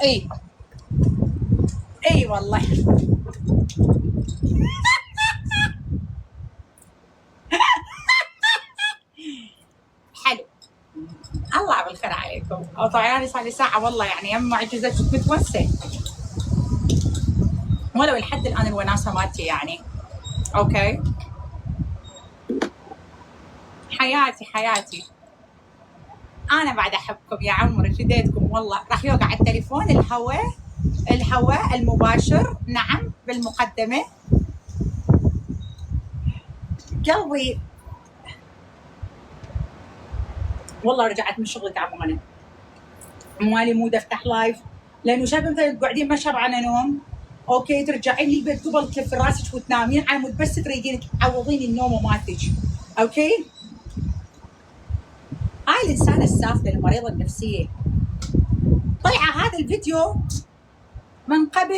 اي اي والله. حلو. الله بالخير عليكم. او طبعا انا صار لي ساعه والله يعني يم معجزه كنت متوسع، ولو لحد الان الوناسه مالتي يعني. اوكي حياتي حياتي، انا بعد احبكم يا عمري، فديتكم والله. راح يوقع التليفون الهواء المباشر، نعم بالمقدمه. قلبي والله رجعت من شغلي تعبانه، مالي مود افتح لايف، لانه شايفه مثلا قاعدين ما شبعانه نوم. اوكي ترجعين لي البيت قبل تلفي راسك وتنامين على مود بس تريدين تعوضين النوم مالتك. اوكي هاي الانسانه السافله المريضه النفسيه طيعه هذا الفيديو من قبل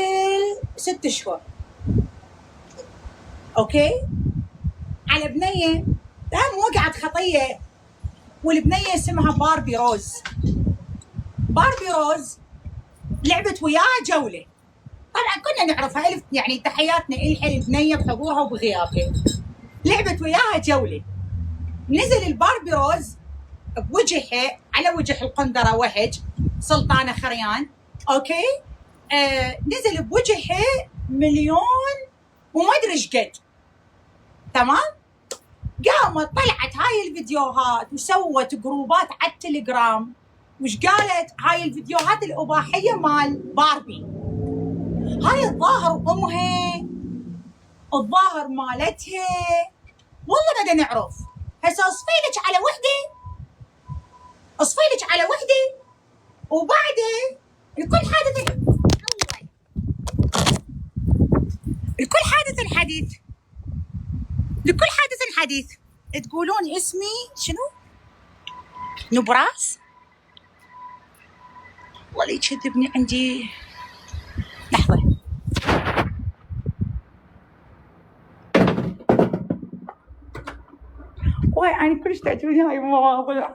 6 شهور. اوكي على بنيه وقعت خطيه، والبنيه اسمها باربي روز. باربي روز لعبت وياها جوله، طبعا كنا نعرفها يعني تحياتنا الحين البنيه بحضورها وبغيابها. لعبت وياها جوله، نزل الباربي روز بوجهها على وجه القندره وهج سلطانه خريان. اوكي نزل بوجهها مليون وما ادري ايش قد. تمام قامت طلعت هاي الفيديوهات وسوت جروبات على التليجرام. وش قالت؟ هاي الفيديوهات الاباحيه مال باربي، هاي الظاهر امها، الظاهر مالتها، والله بدنا نعرف. هسه اصفيلك على وحده، اصفيلك على وحده وبعدين لكل حادث لكل حادث حديث، لكل حادث حديث. تقولون اسمي شنو؟ نبراس؟ والله اللي يكذبني عندي لحظة. واي أنا كلش تعجبني هاي المواضيع.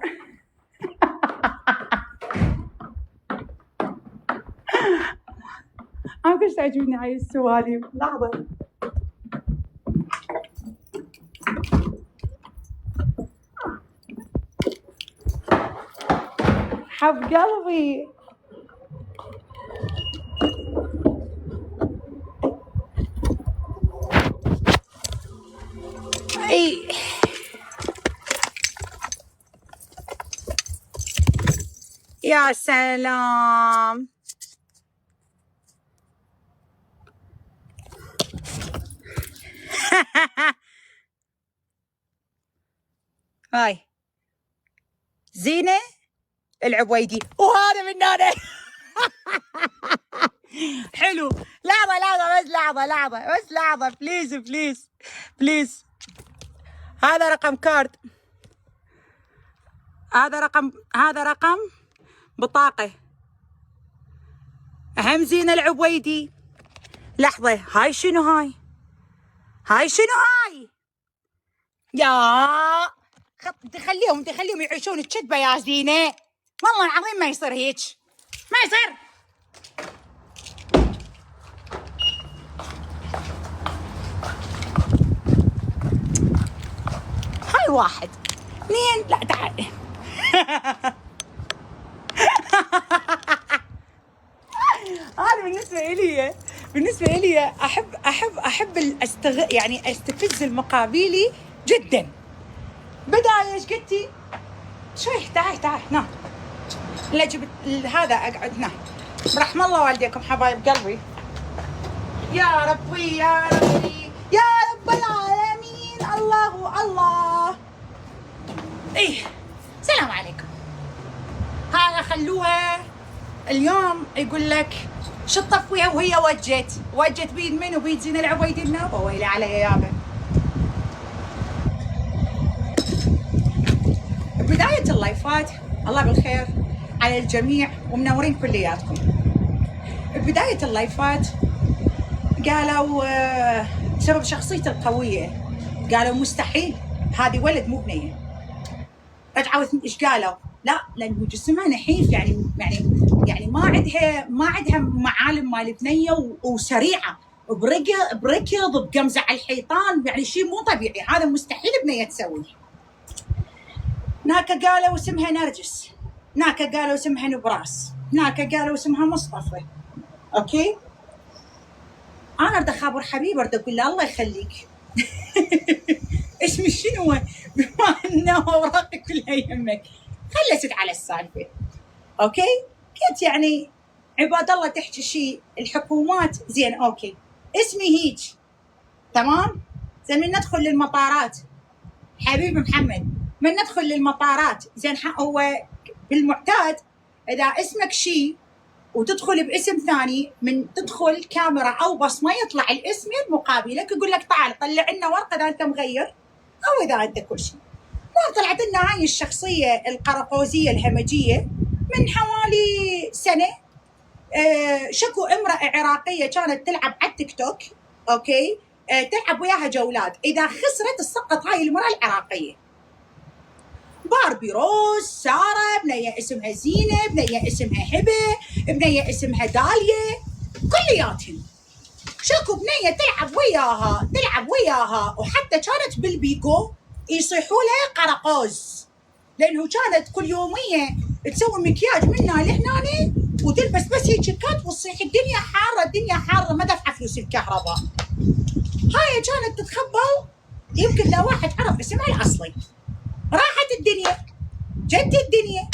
أنا كلش تعجبني هاي السواليف. لحظة حب قلبي. اي يا سلام. هاي زينة العبيدي وهذا من هذا. حلو. لحظة بليز هذا رقم كارد، هذا رقم بطاقة. أهم زينة العبيدي. لحظة هاي شنو هاي شنو هاي؟ يا تخليهم يعيشون الكذبة يا زينة، والله العظيم ما يصير هيك، ما يصير. هاي 1 2 لا تعال. هذا بالنسبة إلي أحب يعني استفز المقابيلي جدا. بداية ايش قلتي؟ شوي تعال هنا، لا جبت هذا اقعد هنا. برحم الله والديكم حبايب قلبي. يا ربي يا رب العالمين. الله ايه. السلام عليكم. هذا خلوها اليوم يقول لك شطف وياها وهي وجت بيد منو؟ بيد زين العبيدي النابه. ويلي علي يابا. بداية اللايفات الله بالخير على الجميع ومنورين كلياتكم. بداية اللايفات قالوا بسبب شخصيته القوية، قالوا مستحيل هذه ولد مو بنية. رجعوا ايش قالوا؟ لا لانه جسمها نحيف، يعني ما عندها عندها معالم مال بنيه وسريعه بركض بقمزه على الحيطان، يعني شيء مو طبيعي، هذا مستحيل بنيه تسويه. هناك قالوا اسمها نرجس، هناك قالوا اسمها نبراس، هناك قالوا اسمها مصطفى. اوكي، انا اريد اخابر حبيبي، اريد اقول له الله يخليك اسمي شنو بما انه اوراقي كلها يمك، خلصت على السالفه. اوكي، قلت يعني عباد الله تحكي شيء الحكومات زين، اوكي اسمي هيج تمام. زين من ندخل للمطارات حبيبي محمد، من ندخل للمطارات زين هو بالمعتاد اذا اسمك شيء وتدخل باسم ثاني، من تدخل كاميرا او بصمه يطلع الاسم المقابلك يقول لك تعال طلع لنا ورقه اذا انت مغير او اذا انت كل شيء. طلعت لنا هاي الشخصيه القراقوزيه الهمجيه من حوالي سنه. شكو امراه عراقيه كانت تلعب على التيك توك، اوكي، تلعب وياها جولات، اذا خسرت تسقط هاي المراه العراقيه. باربي روز، ساره، بنيه اسمها زينه، بنيه اسمها هبه، بنيه اسمها داليا، كلياتهم شكو بنيه تلعب وياها وحتى كانت بالبيكو يصيحوا لها قرقوز، لانه كانت كل يوميه تسوي مكياج من هنا لهنا وتلبس بس هيك كات وتصيح الدنيا حاره ما دفع فلوس الكهرباء. هاي كانت تتخبل، يمكن لو واحد عرف اسمها الاصلي. راحت الدنيا، جت الدنيا،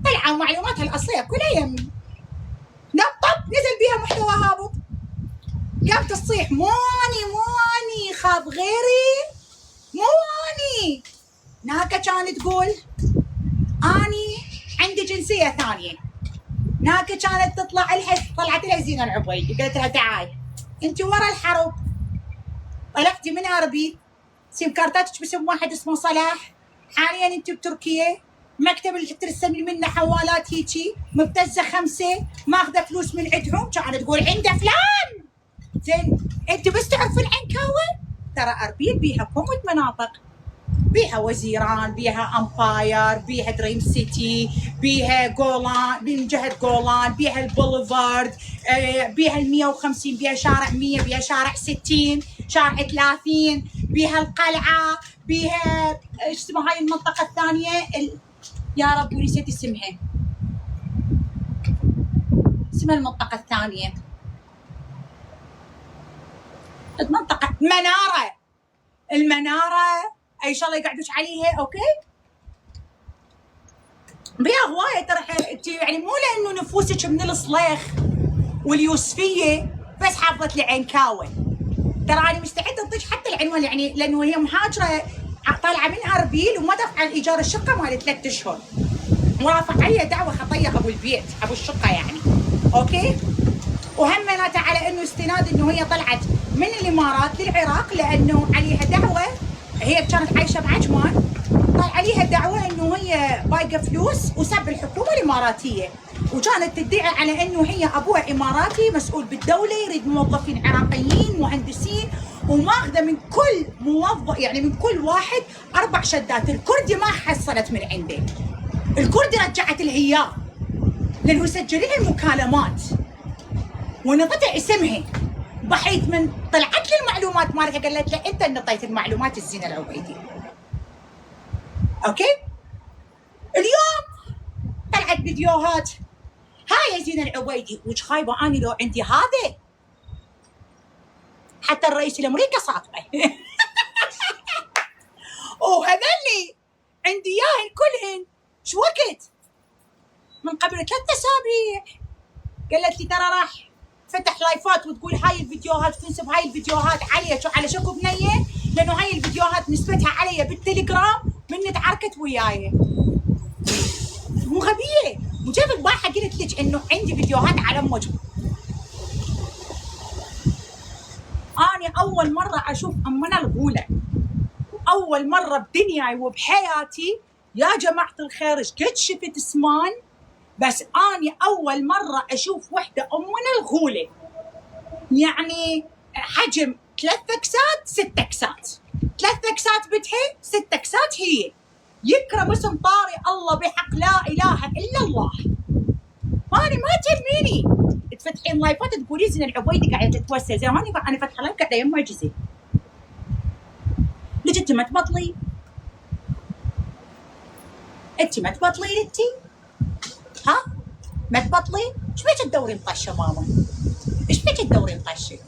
طلعوا معلوماتها الاصليه كلها يمي. طب نزل بيها محتوى هابط، قامت تصيح موني خاب غيري، موني. ناكا كانت تقول اني عندي جنسيه ثانيه. ناكا كانت طلعت لها زينه العبيدي، قالت لها تعال انت ورا الحرب، طلعتي من اربيل، سيم كارتاتك باسم واحد اسمه صلاح، حاليا انت بتركيا، مكتب اللي ترسمي منه حوالات هيجي، مبتزه 5، ماخذه فلوس من عندهم. كانت تقول عنده فلان. زين انت بس تعرفين عنكاوه؟ ترى اربيل بيها كومة مناطق، بيها وزيران، بيها امباير، بيها دريم سيتي، بيها جولان، من جهه جولان، بيها البوليفارد، بيها ال150، بيها شارع 100، بيها شارع 60، شارع 30، بيها القلعه، بيها ايش اسمها هاي المنطقه الثانيه يا رب نسيت اسمها، اسمها المنطقه الثانيه، المنطقه المناره اي شغله يقعدوش عليها. اوكي، بيها هوايه ترى، يعني مو لانه نفوسك من الصليخ واليوسفيه بس حافظت لي عنكاوه، ترى انا مستعده اعطيك حتى العنوان، يعني لانه هي مهاجره طالعه من اربيل وما دفع الايجار الشقه مال 3 اشهر، ورافع عليها دعوه خطيه ابو البيت ابو الشقه يعني. اوكي، وهمناته على انه استناد انه هي طلعت من الامارات للعراق لانه عليها دعوه، هي كانت عايشه بعجمان، طلع عليها دعوه انه هي بايقه فلوس وسب الحكومه الاماراتيه، وكانت تدعي على انه هي ابوها اماراتي مسؤول بالدوله يريد موظفين عراقيين مهندسين، وماخذه من كل موظف يعني من كل واحد 4 شدات. الكردي ما حصلت من عنده، الكردي رجعت الهياه لانه سجل لها المكالمات ونطت اسمها، بحيث من طلعت لي المعلومات مالتها قالت له انت نطيت المعلومات الزينه العبيدي. اوكي، اليوم طلعت فيديوهات هاي زينه العبيدي، وش خايبه اني لو عندي هذا حتى الرئيس الامريكي صاطبه وهذلي عندي اياهن كلهن شو وقت من قبل 3 أسابيع، قالت لي ترى راح فتح لايفات وتقول هاي الفيديوهات تنسب هاي الفيديوهات على شكو بنيه، لانه هاي الفيديوهات نسبتها علي بالتليجرام من تعاركت وياي. مو غبيه، وجاب البارحه قلت لك انه عندي فيديوهات على امك. انا اول مره اشوف امنا الغوله، اول مره بدنياي وبحياتي يا جماعه الخير، ايش قد شفت اسمان، بس اني اول مره اشوف وحده امنا الغوله، يعني حجم 3 أكسات 6 أكسات، 3 أكسات بدحي 6 أكسات هي، يكرم اسم طاري الله بحق لا اله الا الله. انا ما تلمي تشوفيني تفتحين لايفات تقولين زين العبيدي قاعده تتوسع، زين انا فاتحه لايف قاعده يم معجزه. ليش انت ما تبطلي؟ انت ما تبطلين انت؟ ها؟ ما تبطلي؟ ايش بيك تدورين طشه ماما؟ ايش بيك تدورين طشه؟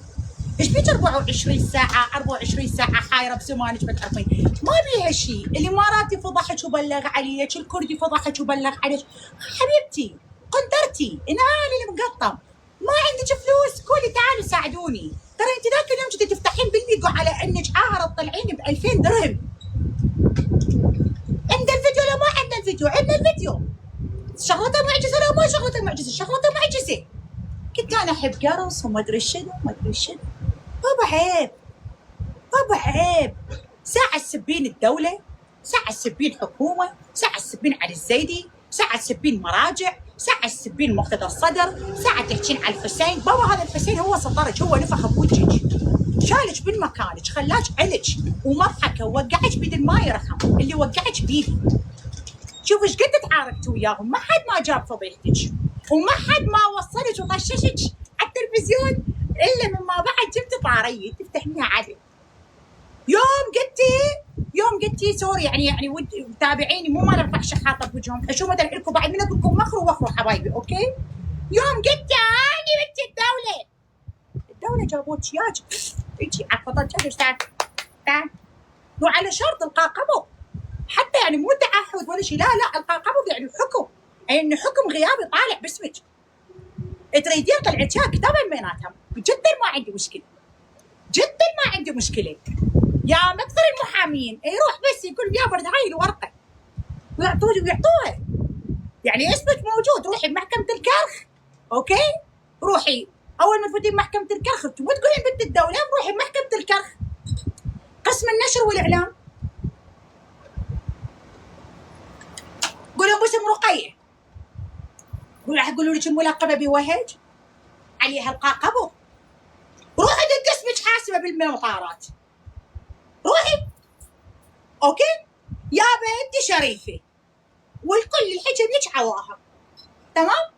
ايش بيك 24 ساعه 24 ساعه حايره بزمانك ما تعرفين؟ ما بيها شيء، الاماراتي فضحك وبلغ عليك، الكردي فضحك وبلغ عليك، حبيبتي قنطرتي انا اللي مقطم، ما عندك فلوس قولي تعالوا ساعدوني، ترى انت ذاك اليوم جيتي تفتحين بالفيديو على انك عاهره تطلعين ب 2000 درهم. عند الفيديو لا ما عندنا الفيديو، عندنا الفيديو. شغلته معجزه لا ما شغلته معجزه، شغلته معجزه. كنت انا احب قرص وما ادري شنو ما ادري شنو. بابا عيب، بابا عيب. ساعة تسبين الدولة، ساعة تسبين حكومة، ساعة تسبين علي الزيدي، ساعة تسبين مراجع، ساعة تسبين مقتدى الصدر، ساعة تحكين على الحسين. بابا هذا الحسين هو سطرك، هو نفخ بوجهك، شالك من مكانك، خلاك علك ومضحكه ووقعك بيد ما يرحم، اللي وقعك بيدي. شوف ايش قد تعاركت وياهم، ما حد ما جاب فضيحتك، وما حد ما وصلك وطششك على التلفزيون الا من ما بعد جبت طاريه تفتحيها عدل. يوم قلتي سوري يعني ودي تابعيني، مو ما نرفع شحاطه بوجههم، اشوف مثلا لكم بعد من اقول لكم مخروا وخروا حبايبي، اوكي؟ يوم قلت اني بنت الدوله جابوك ياج تجي عفطت ايش تعال وعلى شرط القاقبه، حتى يعني مو تعهد ولا شيء، لا القاقبه يعني حكم، يعني حكم غيابي طالع باسمك، تريدين طلعت يا كتابا بيناتهم، جدا ما عندي مشكله، جدا ما عندي مشكله. يا مكثر المحامين يروح بس يقول يا برد هاي الورقه ويعطوها، يعني اسمك موجود، روحي بمحكمه الكرخ، اوكي؟ روحي اول ما تفوتين محكمه الكرخ وتقولين بنت الدوله روحي بمحكمه الكرخ، قسم النشر والاعلام، قولوا باسم رقيه، راح يقولوا لك الملقبه بوهج عليها القاقبه، روحي دق اسمك حاسبه بالمطارات، روحي اوكي يا بنتي شريفه والكل الحكي لك عواها، تمام؟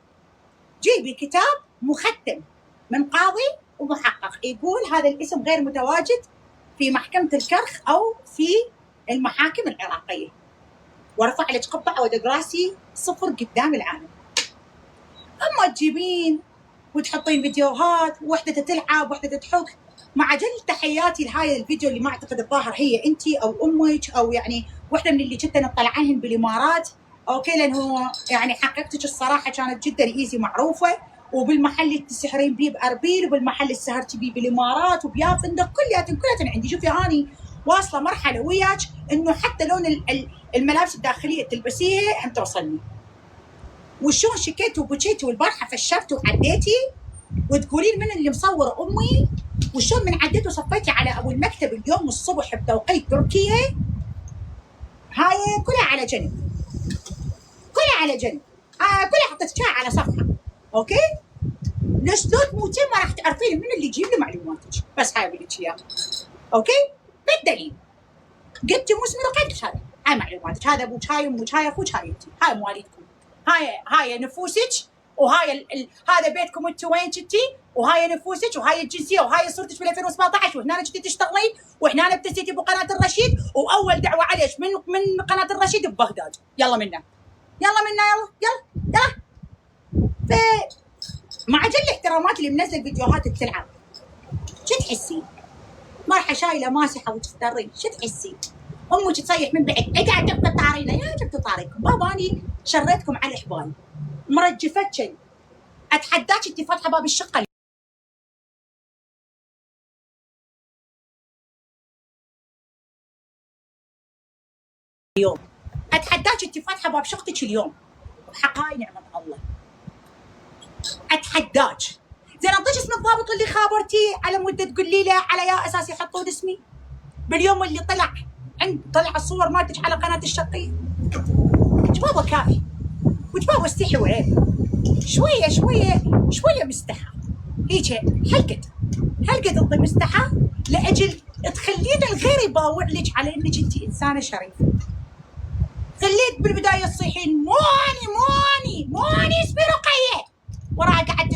جيبي كتاب مختم من قاضي ومحقق يقول هذا الاسم غير متواجد في محكمه الكرخ او في المحاكم العراقيه، وارفع لك قبعه ودق راسي صفر قدام العالم. اما تجيبين وتحطين فيديوهات وحده تلعب وحده تحك، مع جل تحياتي لهاي الفيديو اللي ما اعتقد الظاهر هي انت او امك او يعني وحده من اللي جدا نطلعهن بالامارات، اوكي؟ لانه يعني حقيقتك الصراحه كانت جدا ايزي معروفه، وبالمحل اللي تسحرين بيه باربيل، وبالمحل اللي سهرتي بيه بالامارات وبيا فندق، كلياتن عندي. شوفي اني واصله مرحله وياك انه حتى لون الملابس الداخليه تلبسيها هم توصلني، وشون شكيتوا وبكيتوا والبارحه فشرتوا وعديتي وتقولين من اللي مصوره امي، وشون من عديتوا وصفيتي على ابو المكتب اليوم الصبح بتوقيت تركيا. هاي كلها على جنب، كلها على جنب، كلها حطيتها على صفحه، اوكي؟ ليش لو تموتين ما راح تعرفين من اللي يجيب لي معلوماتك، بس هاي بقول لك اياها، اوكي؟ بالدليل قلتي مو اسمي رقيتك، هاي معلوماتك، هذا ابوك هاي امك هاي اخوك هاي انتي، هاي مواليدكم، هاي نفوسك، وهاي هذا بيتكم انتوا وين كنتي، وهاي نفوسك وهاي الجنسيه وهاي صورتك في 2017، وهنا كنتي تشتغلين، وهنا ابتسيتي بقناه الرشيد، واول دعوه عليك من قناه الرشيد ببغداد. يلا منا يلا ف مع جل احترامات اللي منزل فيديوهات بتلعب، شو تحسين؟ مرحه شايله ماسحه وتفترين، شو تحسين؟ امك تصيح من بعد اقعد جبت طارينا، يا جبت طاريكم بابا اني شريتكم على الحبال مرجفتشن، اتحداك انت فاتحه باب الشقه اليوم، اتحداك انت فاتحه باب شقتك اليوم، حقاي نعمه الله، اتحداك. زين اعطيك اسم الضابط اللي خابرتيه على مده تقولي له على يا اساس يحطون اسمي باليوم اللي طلع الصور مالتك على قناه الشقيه. جبابه كافي وجبابه استحي وعيب، شويه مستحى هيك، حلقه ضد مستحى لاجل تخلين الغير يباوع لك على انك انت انسانه شريفه. خليت بالبدايه تصيحين موني اسمي رقيه، وراها قاعد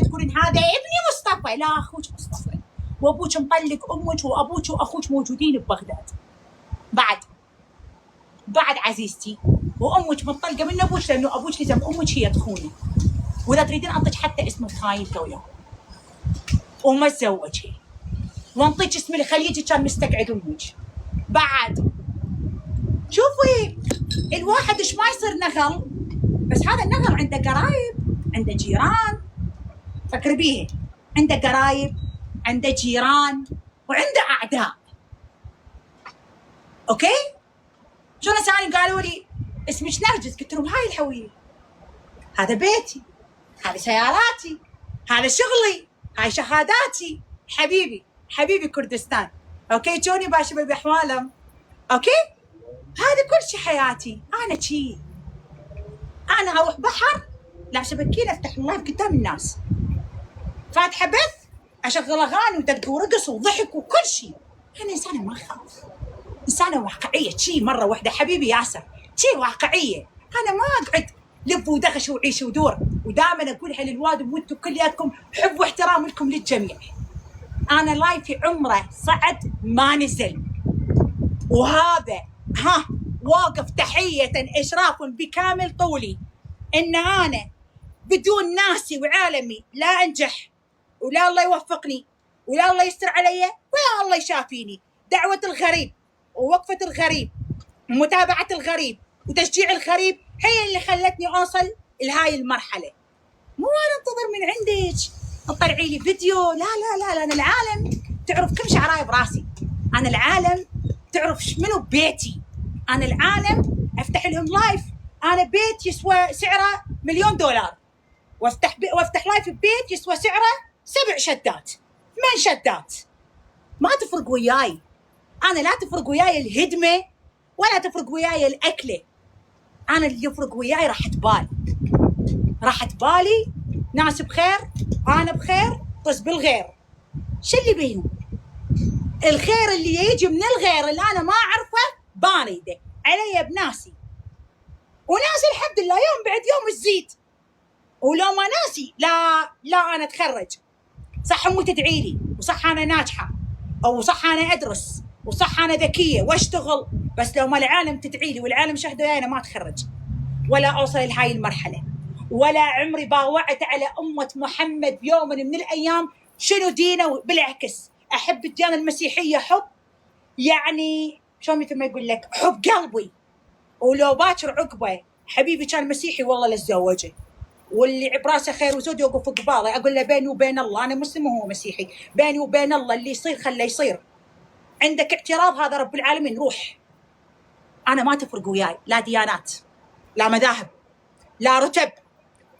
لا اخوك مصطفى وابوك مطلق امك وابوك واخوك موجودين ببغداد. بعد عزيزتي وامك مطلقه من ابوك لانه ابوك لزم امك هي تخونه، واذا تريدين انطيك حتى اسم الخاين تويا وما تزوجي، وانطيك اسم الخليجي كان مستقعد امك. بعد شوفي الواحد ايش ما يصير نغل، بس هذا النغل عنده قرايب، عنده جيران، فكر بيه، عنده قرايب، عنده جيران، وعنده اعداء. اوكي؟ شو ناس قالوا لي اسمك نرجس، قلت لهم هاي الحويه، هذا بيتي، هذه سياراتي، هذا شغلي، هاي شهاداتي، حبيبي كردستان. اوكي جوني باشا بأحوالهم. اوكي هذا كل شيء حياتي. انا شي انا اروح بحر لابسه بكيله افتح اللايف قدام الناس، فاتحه بث، اشغل اغاني ودق ورقص وضحك وكل شيء. انا انسانه ما اخاف، انسانه واقعيه شي مره واحده حبيبي ياسر، شي واقعيه. انا ما اقعد لب ودغش وعيش ودور، ودائما اقولها للوادم وانتم كلياتكم حب واحترام لكم للجميع. انا لايفي عمره صعد ما نزل، وهذا واقف تحيه اشراف بكامل طولي ان انا بدون ناسي وعالمي لا انجح، ولا الله يوفقني، ولا الله يستر علي، ولا الله يشافيني. دعوه الغريب ووقفه الغريب ومتابعه الغريب وتشجيع الغريب هي اللي خلتني اوصل لهاي المرحله. مو انا انتظر من عندك تطلعي لي فيديو، لا لا لا لا، انا العالم تعرف كم شعراي براسي، انا العالم تعرف منو بيتي، انا العالم افتح لهم لايف، انا بيت يسوى سعره $1,000,000 وافتح لايف ببيت يسوى سعره 7 شدات 8 شدات. ما تفرق وياي، انا لا تفرق وياي الهدمه ولا تفرق وياي الاكله، انا اللي يفرق وياي راحة بالي، ناس بخير، انا بخير، طز بالغير. شو اللي بينه؟ الخير اللي يجي من الغير اللي انا ما اعرفه بانيده علي بناسي، وناسي الحمد لله يوم بعد يوم تزيد. ولو ما ناسي لا انا اتخرج، صح امي تدعي لي، وصح انا ناجحه، او صح انا ادرس، وصح انا ذكيه واشتغل، بس لو ما العالم تدعي لي والعالم شهدوا انا ما اتخرج ولا اوصل لهاي المرحله، ولا عمري باوعت على امه محمد بيوم من الايام شنو دينه. بالعكس احب الديانه المسيحيه حب، يعني شلون مثل ما يقول لك حب قلبي، ولو باكر عقبه حبيبي كان مسيحي والله لتزوجه، واللي براسه خير وزود يوقف قباله، اقول له بيني وبين الله انا مسلم وهو مسيحي، بيني وبين الله اللي يصير خله يصير، عندك اعتراض هذا رب العالمين روح. انا ما تفرق وياي لا ديانات، لا مذاهب، لا رتب،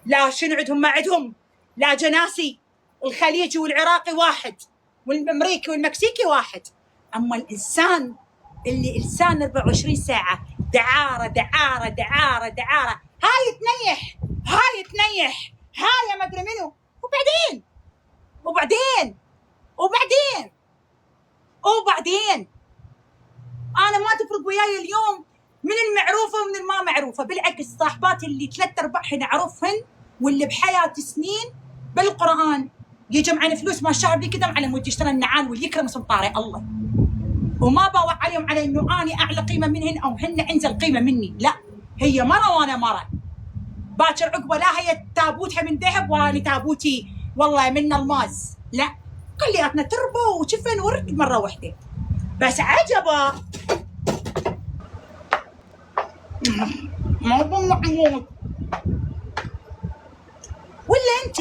لا شنو عندهم ما عندهم، لا جناسي، الخليجي والعراقي واحد، والامريكي والمكسيكي واحد. اما الانسان اللي انسان 24 ساعه دعاره دعاره دعاره دعاره، هاي تنيح هاي ما ادري منو، وبعدين انا ما تفرق وياي اليوم من المعروفه ومن الما معروفه. بالعكس صاحباتي اللي 3/4 اعرفهن واللي بحياتي سنين بالقران يجمعن فلوس ما شاء الله كذا على مود يشتري النعال واللي يكرم سمطاري الله، وما باوع عليهم على انه اني اعلى قيمه منهن او هن انزل قيمه مني، لا هي مره وانا مره. باكر عقبه لا هي تابوتها من ذهب واني تابوتي والله من الماس، لا كلياتنا تربو وشفن ورد مره واحده. بس عجبه ما بمحمود ولا انت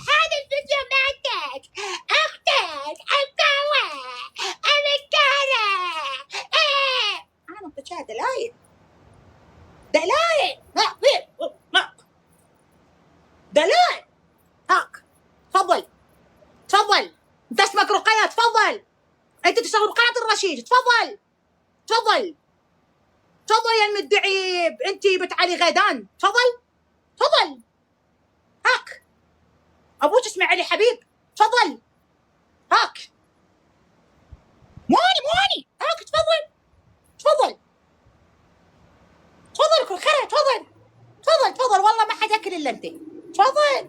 هذا الفيديو ماتت اختك القهوه الكاره انا بتشاهد دلايل دلايل هاك. تفضل انت اسمك رقية، تفضل انت تشتغل بقناة الرشيد، تفضل يا المدعي انت بنت علي غيدان، تفضل هاك. ابوك اسمه علي حبيب، تفضل هاك. موني هاك تفضل كل خير، تفضل تفضل والله ما حد اكل الا انت. تفضل.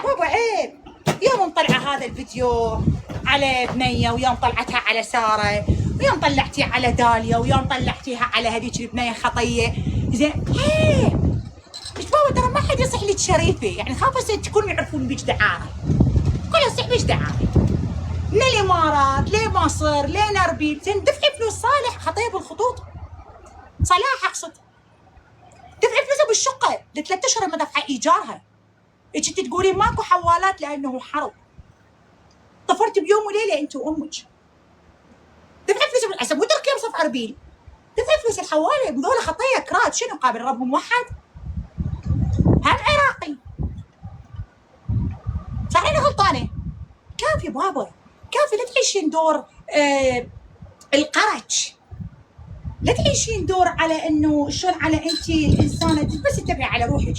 بابا عيب. يوم مطلعه هذا الفيديو على بنيه، ويوم طلعتها على ساره، ويوم طلعتيها على داليا، ويوم طلعتيها على هذيك البنيه خطيه، زين عيب. مش بابا ترى ما حد يصح لك شريفه، يعني خاف بس تكونوا يعرفون بيك دعاره، كل يصح بيك دعاره. من الامارات لمصر لنربيل، زين دفعي فلوس صالح خطيه بالخطوط، صلاح اقصد، دفعي فلوسها بالشقه ل3 اشهر ما دفعه ايجارها. اجيت تقولين ماكو حوالات لانه حرب. طفرت بيوم وليله انت وامك. دفعي فلوس بالحسب، مو تركيا بصف اربيل، دفعي فلوس الحواله، بذول خطيه كراد، شنو قابل ربهم وحد؟ هم عراقي. صح انا غلطانه؟ كافي بابا، كافي. لا تعيشين دور القرج، لا تعيشين دور على انه شلون على انت الانسانه بس تتبعي على روحك.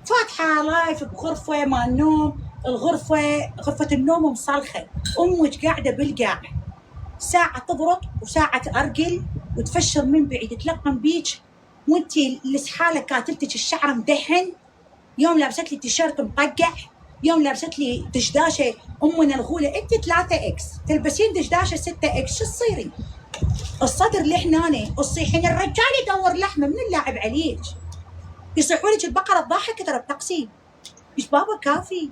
فاتحه لايف بغرفه مال نوم، غرفه النوم مصلخه، امك قاعده بالقاع، ساعه تضرط وساعه تارجل وتفشر من بعيد تلقم بيك، وانت السحاله كاتلتك الشعر مدهن، يوم لابست لي تيشيرت مطقع، يوم لابست لي دشداشه امنا الغوله. انت 3 اكس تلبسين دشداشه 6 اكس، شو تصيري؟ الصدر لحنانه، تصيحين الرجال يدور لحمه من اللاعب عليك، يصيحوا لك البقره تضحك ترى بتقسيم. ليش بابا كافي؟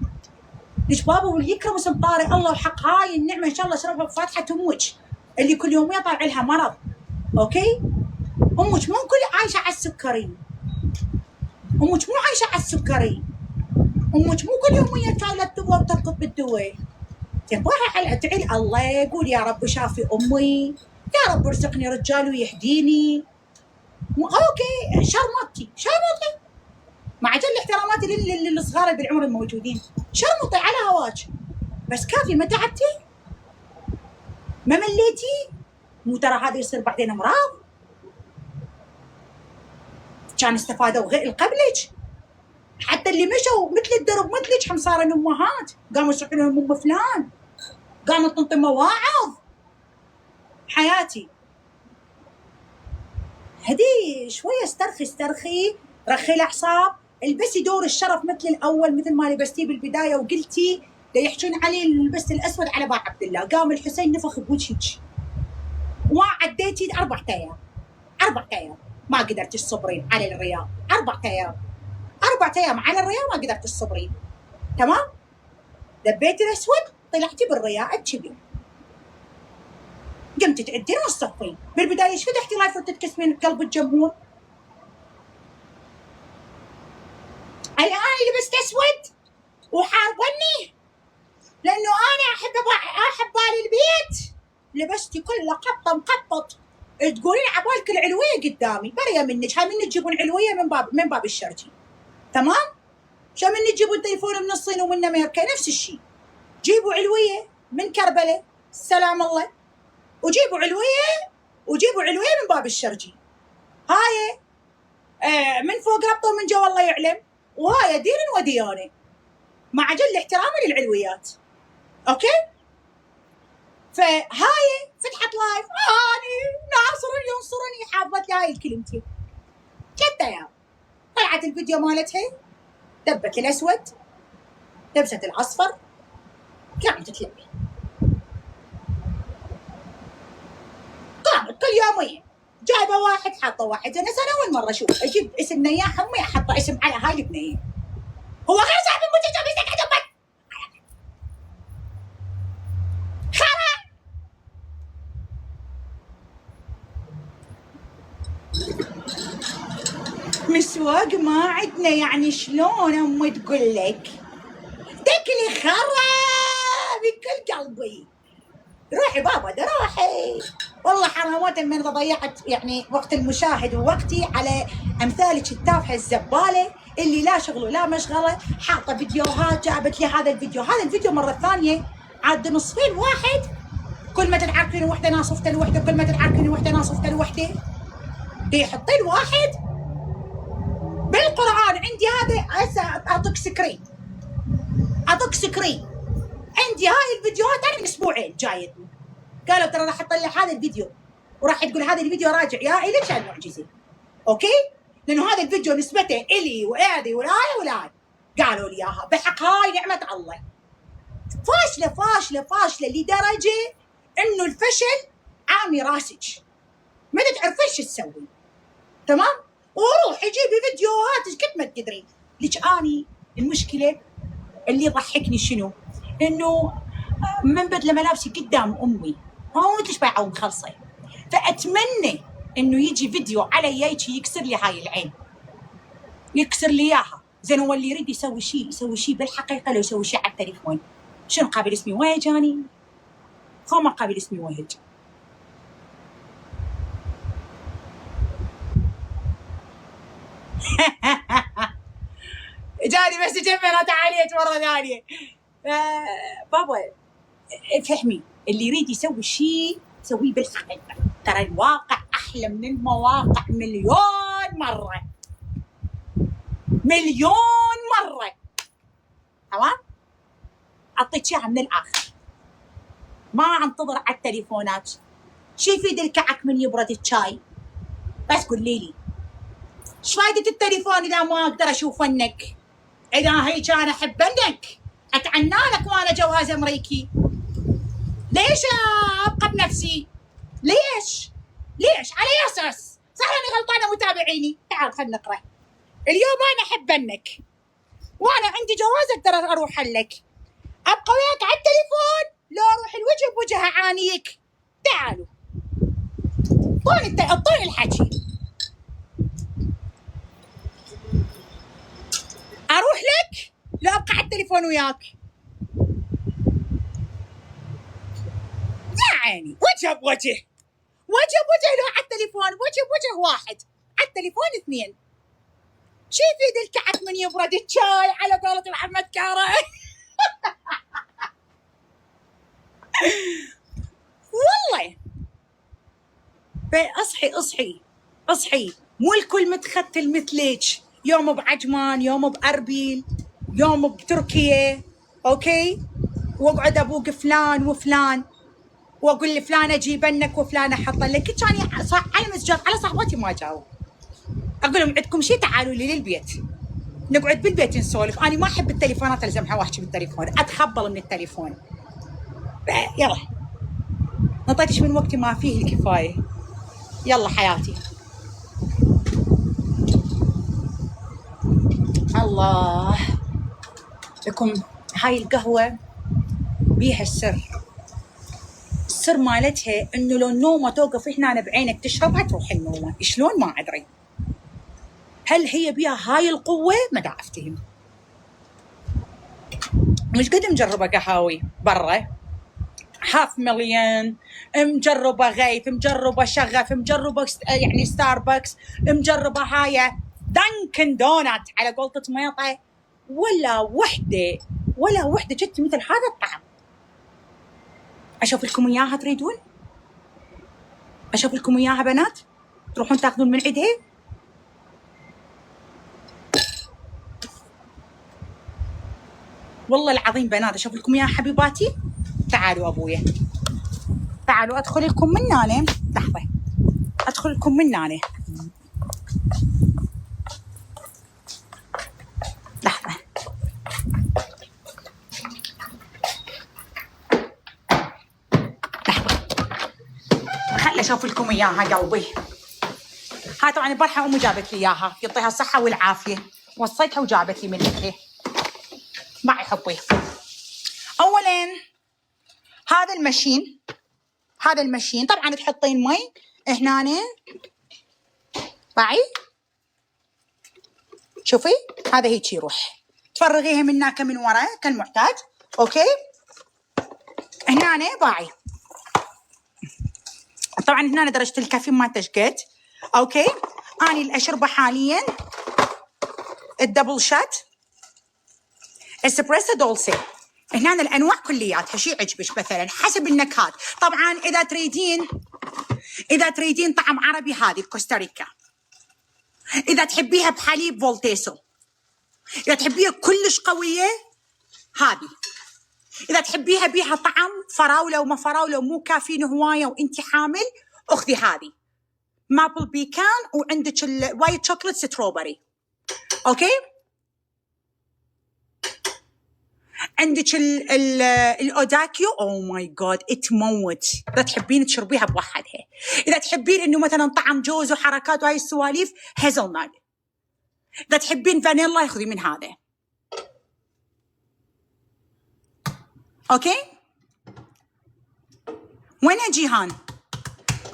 ليش بابا واللي يكرم اسم طارق الله وحق هاي النعمه ان شاء الله اشربها بفاتحه امك اللي كل يوم يطلع لها مرض. اوكي؟ امك مو كل عايشه على السكري، امك مو عايشه على السكري، امك مو كل يوم ويا شايله الدواء وتركض بالدواء. تبغى على تعيل الله يقول يا رب شافي امي، يا رب ارزقني رجال ويهديني. اوكي شرمطتي شرمطي، مع جل احتراماتي للصغار بالعمر الموجودين، شرمطي على هواك، بس كافي. ما تعبتي؟ ما مليتي؟ مو ترى هذا يصير بعدين امراض. كان استفادوا غير قبلك، حتى اللي مشوا مثل الدرب مثلك هم صارن امهات، قاموا يصيحون لهم ام فلان، قامت تنطي مواعظ. حياتي هدي شويه استرخي، رخي الاعصاب، البسي دور الشرف مثل الاول، مثل ما لبستيه بالبدايه وقلتي دا يحجون علي لبست الاسود على باع عبد الله، قام الحسين نفخ بوجهك وعديتي 4 ايام ما قدرتي تصبرين على الرياض. 4 ايام على الرياض ما قدرتي تصبرين، تمام؟ دبيتي الاسود طلعتي بالرياض تشبي، قمتي تعدين وتصفين. بالبدايه ايش فتحتي لايف وتتكسمين قلب الجمهور؟ الان لبست اسود وحاربني لانه انا احب بالي البيت، لبستي كله قطه مقطط، تقولين عبالك العلويه قدامي، بريه منك. هاي من تجيبون علويه من باب الشرجي، تمام؟ شو من تجيبون تليفون من الصين ومن امريكا، نفس الشيء. جيبوا علويه من كربلاء سلام الله، وجيبوا علويه من باب الشرجي. هاي من فوق ربطه ومن جوا الله يعلم، وهاي دين وديانه، مع جل احترامي للعلويات. اوكي؟ فهاي فتحت لايف، اني ناصر ينصرني، حافظت لي هاي الكلمتين 3 ايام. طلعت الفيديو مالتها، دبت الاسود، لبست الاصفر، قامت تلبي، قامت كل يومين جايبه واحد حاطه واحد. انا اول مره اشوف اجيب اسم نياح امي احط اسم على هاي البنيه، هو غير صاحب المتجوز عجبك خرا. مسواق ما عندنا، يعني شلون امي تقول لك تاكلي خرا بكل قلبي. روحي بابا ده روحي، والله حرامات من ضيعت يعني وقت المشاهد ووقتي على امثالك التافهه الزباله اللي لا شغل ولا مشغله، حاطه فيديوهات. جابت لي هذا الفيديو مره ثانيه عاد نصفين واحد، كل ما تنعرفين وحده ناصفته الوحده، كل ما تنعرفين وحده ناصفته الوحده، دي حطين واحد بالقران. عندي هذا هسه اعطيك سكرين، عندي هاي الفيديوهات انا من اسبوعين جايتني، قالوا ترى راح اطلع هذا الفيديو وراح تقول هذا الفيديو راجع يا الك المعجزه. اوكي؟ لانه هذا الفيديو نسبته الي وادي ولاي قالوا لي اياها، بحق هاي نعمه الله. فاشله فاشله فاشله لدرجه انه الفشل عامي راسك، ما تعرفين ايش تسوي. تمام؟ وروحي جيبي فيديوهاتك قد ما تقدرين. ليش اني المشكله اللي يضحكني شنو؟ انه من بدله ملابسي قدام امي، ما ادري ايش بايعه ومخلصه، فاتمنى انه يجي فيديو علي يكسر لي هاي العين، يكسر لي اياها. زين هو اللي يريد يسوي شيء بالحقيقه، لو يسوي شيء على التليفون شنو قابل اسمي وهج؟ اني هو ما قابل اسمي وهج. جاني بس جنبنا تعاليت مرة ثانية. بابا فهمي، اللي يريد يسوي شيء يسويه بالحقيقة، ترى الواقع أحلى من المواقع مليون مرة. تمام؟ أعطيك إياها من الآخر، ما أنتظر على التليفونات. شو يفيد الكعك من يبرد الشاي؟ بس قولي لي ايش فايدة التليفون إذا ما أقدر أشوف ونك؟ إذا هيك أنا أحبنك أتعنانك وأنا جواز أمريكي، ليش أبقى بنفسي؟ ليش؟ على أي أساس؟ صح أني غلطانة متابعيني؟ تعال خلنا نقرأ. اليوم أنا أحبنك وأنا عندي جواز أقدر أروح لك، أبقى وياك على التليفون لو أروح الوجه بوجه أعانيك. تعالوا اعطوني الحكي، أروح لك لو أبقى على التليفون وياك. يا عيني وجه بوجه لو على التليفون، وجه بوجه واحد، على التليفون اثنين. شو يفيد الكعك من يبرد الشاي على قولة محمد كارم؟ والله اصحي، مو الكل متختل مثلك، يوم بعجمان، يوم بأربيل، يوم بتركيا، اوكي؟ واقعد ابوق فلان وفلان، واقول لفلان اجيبنك وفلان احط لك. كان على مسجات على صاحباتي ما جاوب، اقول لهم عندكم شيء تعالوا لي للبيت نقعد بالبيت نسولف. انا ما احب التليفونات الزمحه واحكي بالتليفون، اتخبل من التليفون. يلا نطيتش من وقتي ما فيه الكفايه. يلا حياتي. الله لكم هاي القهوه بيها السر مالتها انه لو النومه توقف هنا بعينك تشربها تروح النومه. شلون ما ادري، هل هي بيها هاي القوه؟ ما دا افتهم. مش قد مجربه قهاوي برا، 500,000 مجربه غيث، مجربه شغف، مجربه يعني ستاربكس، مجربه هاي دانكن دونات على قولة ميطه، ولا وحده جت مثل هذا الطعم. اشوف لكم اياها تريدون؟ اشوف لكم اياها بنات تروحون تاخذون من عندها؟ والله العظيم بنات اشوف لكم اياها حبيباتي. تعالوا ابويا، تعالوا ادخل لكم من هنا. لحظه ادخل لكم من هنا. لحظه خلي اشوف لكم اياها قلبي. هاي طبعا البارحه امي جابت لي اياها، يعطيها الصحه والعافيه، وصيتها وجابت لي من عندها. معي حبي. اولا هذا المشين طبعا تحطين مي هنا باعي، شوفي هذا هيك يروح، تفرغيها من هناك من ورا كالمعتاد. اوكي هنا باعي. طبعا هنا درجه الكافيين ما تشقد. اوكي اني اللي اشربه حاليا الدبل شات اسبريسو دولسي. هنا الانواع كلياتها شي يعجبك مثلا حسب النكهات. طبعا اذا تريدين طعم عربي هذه الكوستاريكا، اذا تحبيها بحليب فولتيسو، اذا تحبيها كلش قويه هذه، اذا تحبيها بيها طعم فراوله وما فراوله ومو كافيين هوايه وانت حامل اخذي هذه. مابل بيكان، وعندك الوايت شوكليت ستروبري. اوكي، عندك الاوداكيو. او ماي جاد تموت. اذا تحبين تشربيها بوحدها، اذا تحبين انه مثلا طعم جوز وحركات وهاي السواليف، هيزل نات. اذا تحبين فانيلا خذي من هذا. اوكي، وينها جيهان؟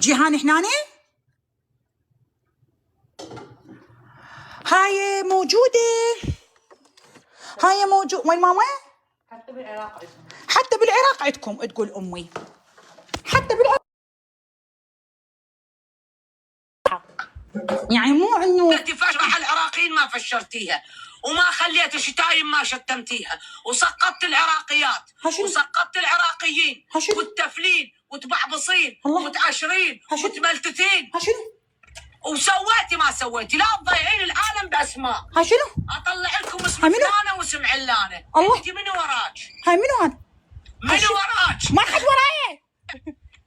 جيهان هنا؟ هاي موجودة، هاي موجود. وين ماما؟ حتى بالعراق عندكم، حتى بالعراق عندكم تقول أمي، حتى بالعراق. يعني مو إنه انت فشرح العراقيين ما فشرتيها، وما خليت شتايم ما شتمتيها، وسقطت العراقيات وسقطت العراقيين، والتفلين وتبعبصين وتعشرين وتملتتين. وسويتي ما سويتي، لا تضيعين العالم باسماء. ها شنو؟ اطلع لكم اسم فلانه واسم علانه. انت من وراك؟ هاي منو هذا؟ من وراك؟ ما حد وراي.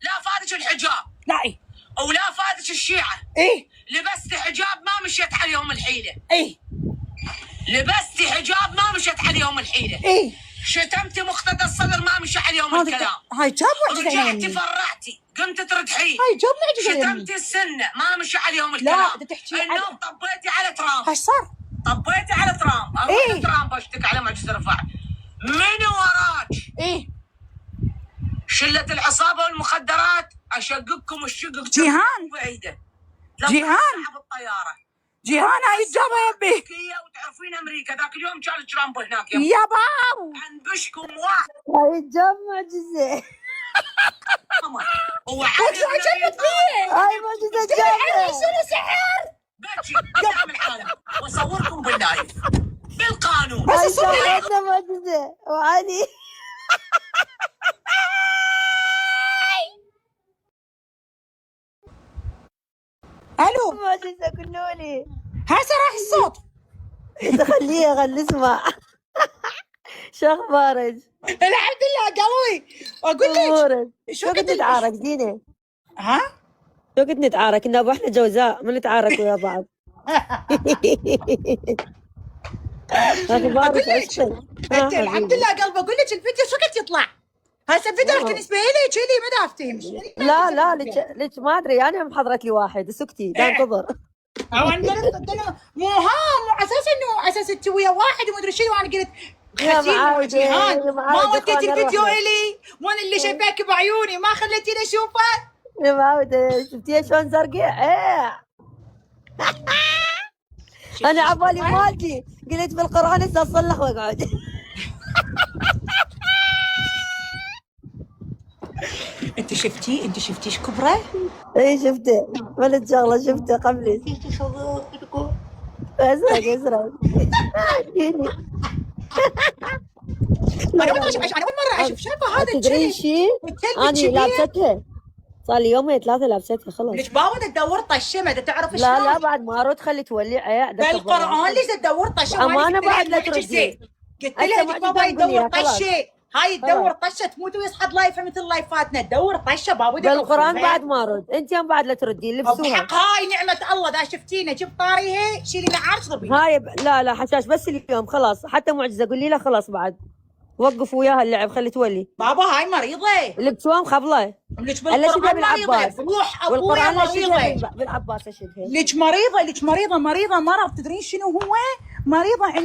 لا فادك الحجاب. لا ايه. ولا فادك الشيعه. ايه. لبستي حجاب ما مشيت عليهم الحيله. ايه. لبستي حجاب ما مشيت عليهم الحيله. ايه. شتمتي مقتدى الصدر ما مشى عليهم الكلام. هاي جاب معجزه. رجعتي فرعتي قمت تردحين. هاي جاب معجزه. شتمتي السنه ما مشى عليهم الكلام. لا بدك تحكي اليوم طبيتي على ترامب. هاي صار؟ طبيتي على ترامب. اروح ترامب اشتكي على معجزه رفاعي. من وراك؟ ايه. شله العصابه والمخدرات اشققكم الشقق. جيهان بعيده. جيهان بالطياره. جيهان هاي الجابه يا بي. وتعرفين امريكا ذاك اليوم كان ترامب هناك يا باو. انبشكم واحد. هاي الجاب معجزه. هاي معجزه جابه. شنو سحر؟ بكي قدام العالم واصوركم باللايف بالقانون. هاي جابتنا معجزه وعلي. الو معجزه كلولي. هسه راح الصوت. خليه خلي اسمع. شو اخبارك؟ الحمد لله قوي. اقول لك شو كنت نتعارك زينه؟ ها؟ شو كنت نتعارك؟ انه احنا جوزاء ما نتعارك ويا بعض. اخبارك عشقي؟ الحمد لله قلبي. اقول لك الفيديو شو كنت يطلع؟ هسه الفيديو راح تنسبه لي كذي ما دافتهم. لا ليش ما ادري انا محضرت لي واحد سكتي دا انتظر. او عندنا مو على اساس انه اساس انت ويا واحد وما ادري شيء، وانا قلت خسير جيهان ما وديت الفيديو الي، وانا اللي شايفاك بعيوني ما خليتيني اشوفه. يا معودة شفتيها شلون زرقاء؟ ايه. انا عبالي مالتي قلت بالقران هسه اصلح واقعد. انت شفتيه ايش كبره؟ اي شفته ولد شغله شفته قبلي. ازرق انا اول مره اشوف شنو هذا. تدري شيء؟ انا لابستها صار لي يومين ثلاثه لابستها خلاص. ليش بابا تدور طشه ما تعرف شلون؟ لا بعد ما ارد خلي تولي بالقران ليش تدور طشه؟ امانه بعد لا تردي. قلت لها بابا يدور طشه، هاي تدور طشه تموت ويصحد لايفها مثل لايفاتنا. تدور طشه بابا بالقران بعد ما ارد. انت يوم بعد لا تردي لبسوها. بحق هاي نعمه الله. دا شفتينا جيب طاريها شيلي نعار اشربي. هاي لا حشاش بس اليوم خلاص. حتى معجزه قولي له خلاص بعد وقفوا وياها اللعب خلي تولي. بابا هاي مريضه. لبسوها مخبله. ليش بالقران مريضه؟ بروح ابويا مريضه. بالعباس اشدها. ليش مريضه مرض. تدرين شنو هو؟ مريضه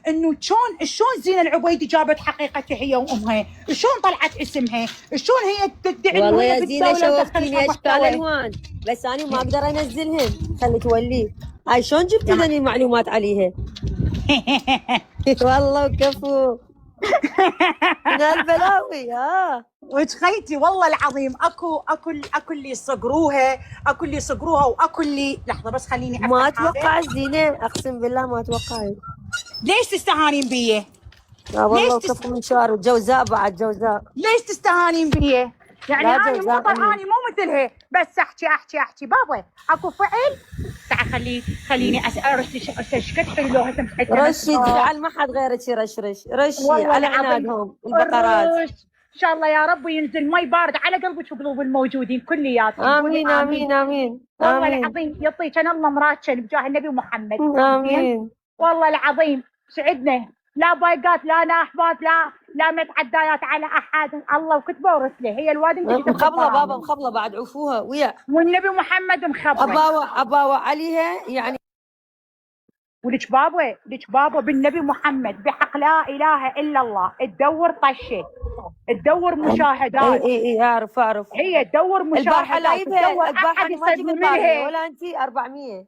انه شلون زينه العبيدي جابت حقيقتها هي وامها، شلون طلعت اسمها، شلون هي تدعي والله يا زينه شوفتيني اشكال الوان بس انا ما اقدر انزلهن خلي تولي. هاي شلون جبتي لنا معلومات عليها؟ والله وكفو. من البلاوي وتخيتي والله العظيم اكو اللي يصقروها، واكو اللي لحظه بس خليني ما اتوقع زينه اقسم بالله ما اتوقع. ليش تستهانين بيه؟ لا والله وكفو من شعر وجوزاء بعد جوزاء. ليش تستهانين بيه؟ يعني انا مو مثلها بس احكي بابا اكو فعل. تعال خليني ارشش كتفي لو هسه رشي على ما حد غيرك يرشرش. رشي على عنادهم البقرات. ان شاء الله يا رب ينزل مي بارد على قلبك وقلوب الموجودين كلياتهم. امين امين امين. والله العظيم يعطيك الله مراتشن بجاه النبي محمد. امين. والله العظيم سعدنا، لا بايقات لا ناحبات لا متعدايات على احد، الله وكتبه ورسله. هي الواد مخبله بابا، مخبله بعد عفوها ويا والنبي محمد مخبره. اباوع عليها يعني. ولك بابا بالنبي محمد بحق لا اله الا الله تدور طشه، تدور مشاهدات. اي اعرف هي تدور مشاهدات. البارحه لايفها، البارحه ما جبت منها ولا انت 400.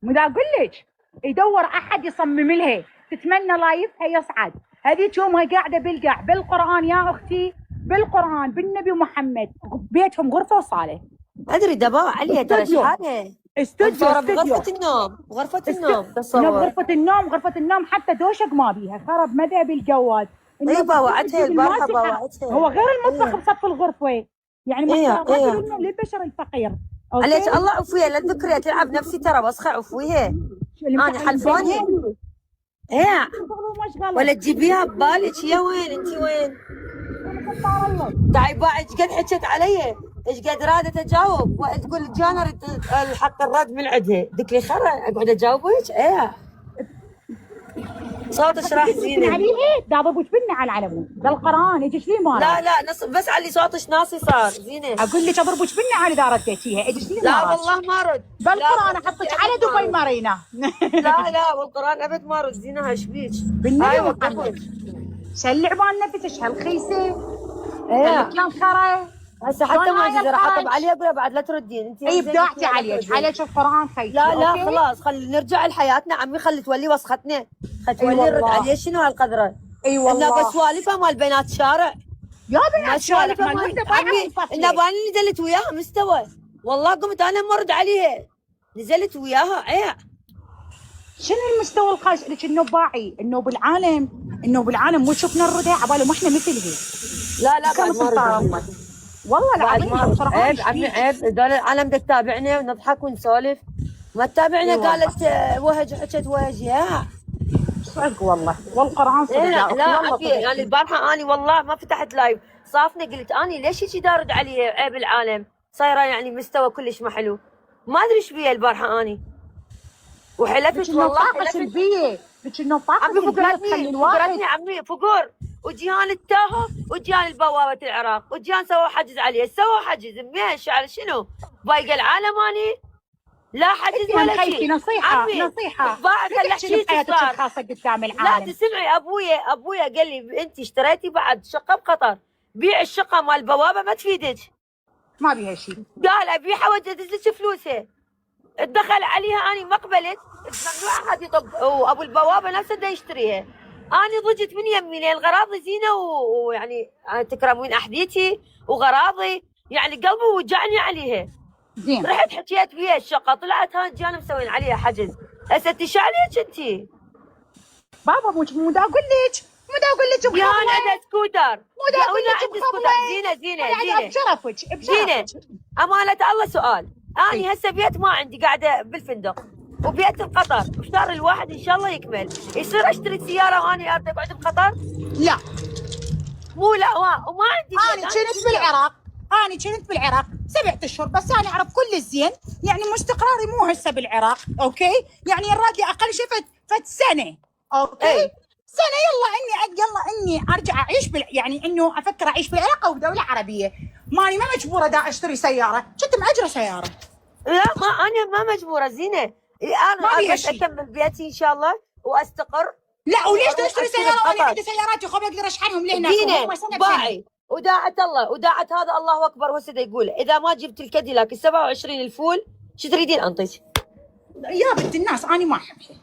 مو دا اقول لك يدور احد يصمم لها، تتمنى لايفها يصعد. هذيك يومها قاعده بالقاع بالقران يا اختي، بالقران بالنبي محمد، بيتهم غرفه وصاله. ادري دباوع عليها ترى شحاله. استوديو غرفه النوم، غرفه النوم تصور. غرفه النوم حتى دوشق ما بيها، خرب مدى بالجواد. اي باوعتها البارحه، باوعتها. هو غير المطبخ بصف الغرفه، يعني ما الرجل للبشر الفقير. عليك الله عفويها، لا تذكريها تلعب نفسي ترى وسخه عفويها. انا حلفوني ايه ولا تجيبيها ببالك. يا وين انت وين؟ تعي باع ايش قد حكت علي، ايش قد رادت اجاوب وتقول جانا الحق الرد من عندها. قلت لي خرا اقعد اجاوبك. ايه صوتك راح زينه. عليه دابا ابوك بنا على العلمون بالقران اجيش لي ما لا نص بس علي صوتش ناصي صار زينه. اقول لك اضربك بنا على اذا رديتيها اجيش لي. لا والله ما رد بالقران احطك على دبي مارينا. لا والقران ابد ما رد زينه. ايش بيك؟ ايوه شلع بال نفسك هالخيسه. ايه كان خرا هسه حتى ما اجي احطب عليها اقول بعد لا تردين انت. اي ابدعتي عليك القران خيتي. لا خلاص خلي نرجع لحياتنا عمي، خلي تولي وسختنا، خلي تولي نرد عليها. شنو هالقدره؟ اي والله بس سوالفها مال بنات شارع. يا بنات شارع عمي انا باني نزلت وياها مستوى. والله قمت انا مرد عليها نزلت وياها. ايه شنو المستوى الخاص لك؟ انه بالعالم مو شفنا الردى عباله ما احنا مثلها. لا بعد ما والله العظيم بصراحه عيب عمي عيب. هذول العالم بدك تتابعنا ونضحك ونسولف، ما تتابعنا. قالت وهج حكت وهج يا صدق والله والقران صدق. لا يعني البارحه اني والله ما فتحت لايف، صافني قلت اني ليش هيك دارد عليها. عيب العالم صايره يعني مستوى كلش ما حلو. ما ادري ايش بيها البارحه اني وحلفت والله طاقه سلبيه. لك انه طاقه سلبيه تخلي الواحد. عمي فقور وجيان التاهه وجيان البوابه العراق وجيان سووا حجز عليه، سووا حجز ماشي على شنو؟ بايقه العالم اني لا حجز ولا شيء. نصيحه بعد خلي حياتك الخاصه قدام العالم. لا تسمعي ابويا قال لي انت اشتريتي بعد شقه بقطر، بيع الشقه مال البوابه ما تفيدك، ما بيها شيء. قال ابيعها وادز لك فلوسها. اتدخل عليها اني ما قبلت، ممنوع احد يطب، وابو البوابه نفسه بده يشتريها. اني ضجت من يمي لان غراضي زينه ويعني تكرمين احذيتي وغراضي، يعني قلبي وجعني عليها. زين رحت حكيت بيها الشقه، طلعت هان جانا مسوين عليها حجز. هسه انت شو عليك انت؟ بابا مو دا اقول لك يا انا عندي سكوتر، مو دا اقول لك عندي سكوتر. زينه بشرفك امانه الله سؤال. اني هسه بيت ما عندي قاعده بالفندق وبيت بقطر، وشهر الواحد ان شاء الله يكمل، يصير اشتري سياره واني اريد اقعد بقطر؟ لا مو لا وما عندي. انا كنت بالعراق 7 اشهر، بس انا اعرف كل الزين، يعني مستقراري مو هسه بالعراق، اوكي؟ يعني يراد لي اقل شيء فت سنه، اوكي؟ سنه يلا اني ارجع اعيش يعني انه افكر اعيش بالعراق او بدوله عربيه، ماني ما مجبوره دا اشتري سياره، كنت ماجره سياره. لا انا ما مجبوره زينه، انا بس اكمل بيتي ان شاء الله واستقر. لا وليش تشتري سياره وانا عندي سيارات يا خوي اقدر اشحنهم لهناك. زينه باعي وداعت الله وداعت هذا الله اكبر. هسه يقول اذا ما جبت الكاديلاك ال 27 الفول شو تريدين انطيك؟ يا بنت الناس انا ما احبها،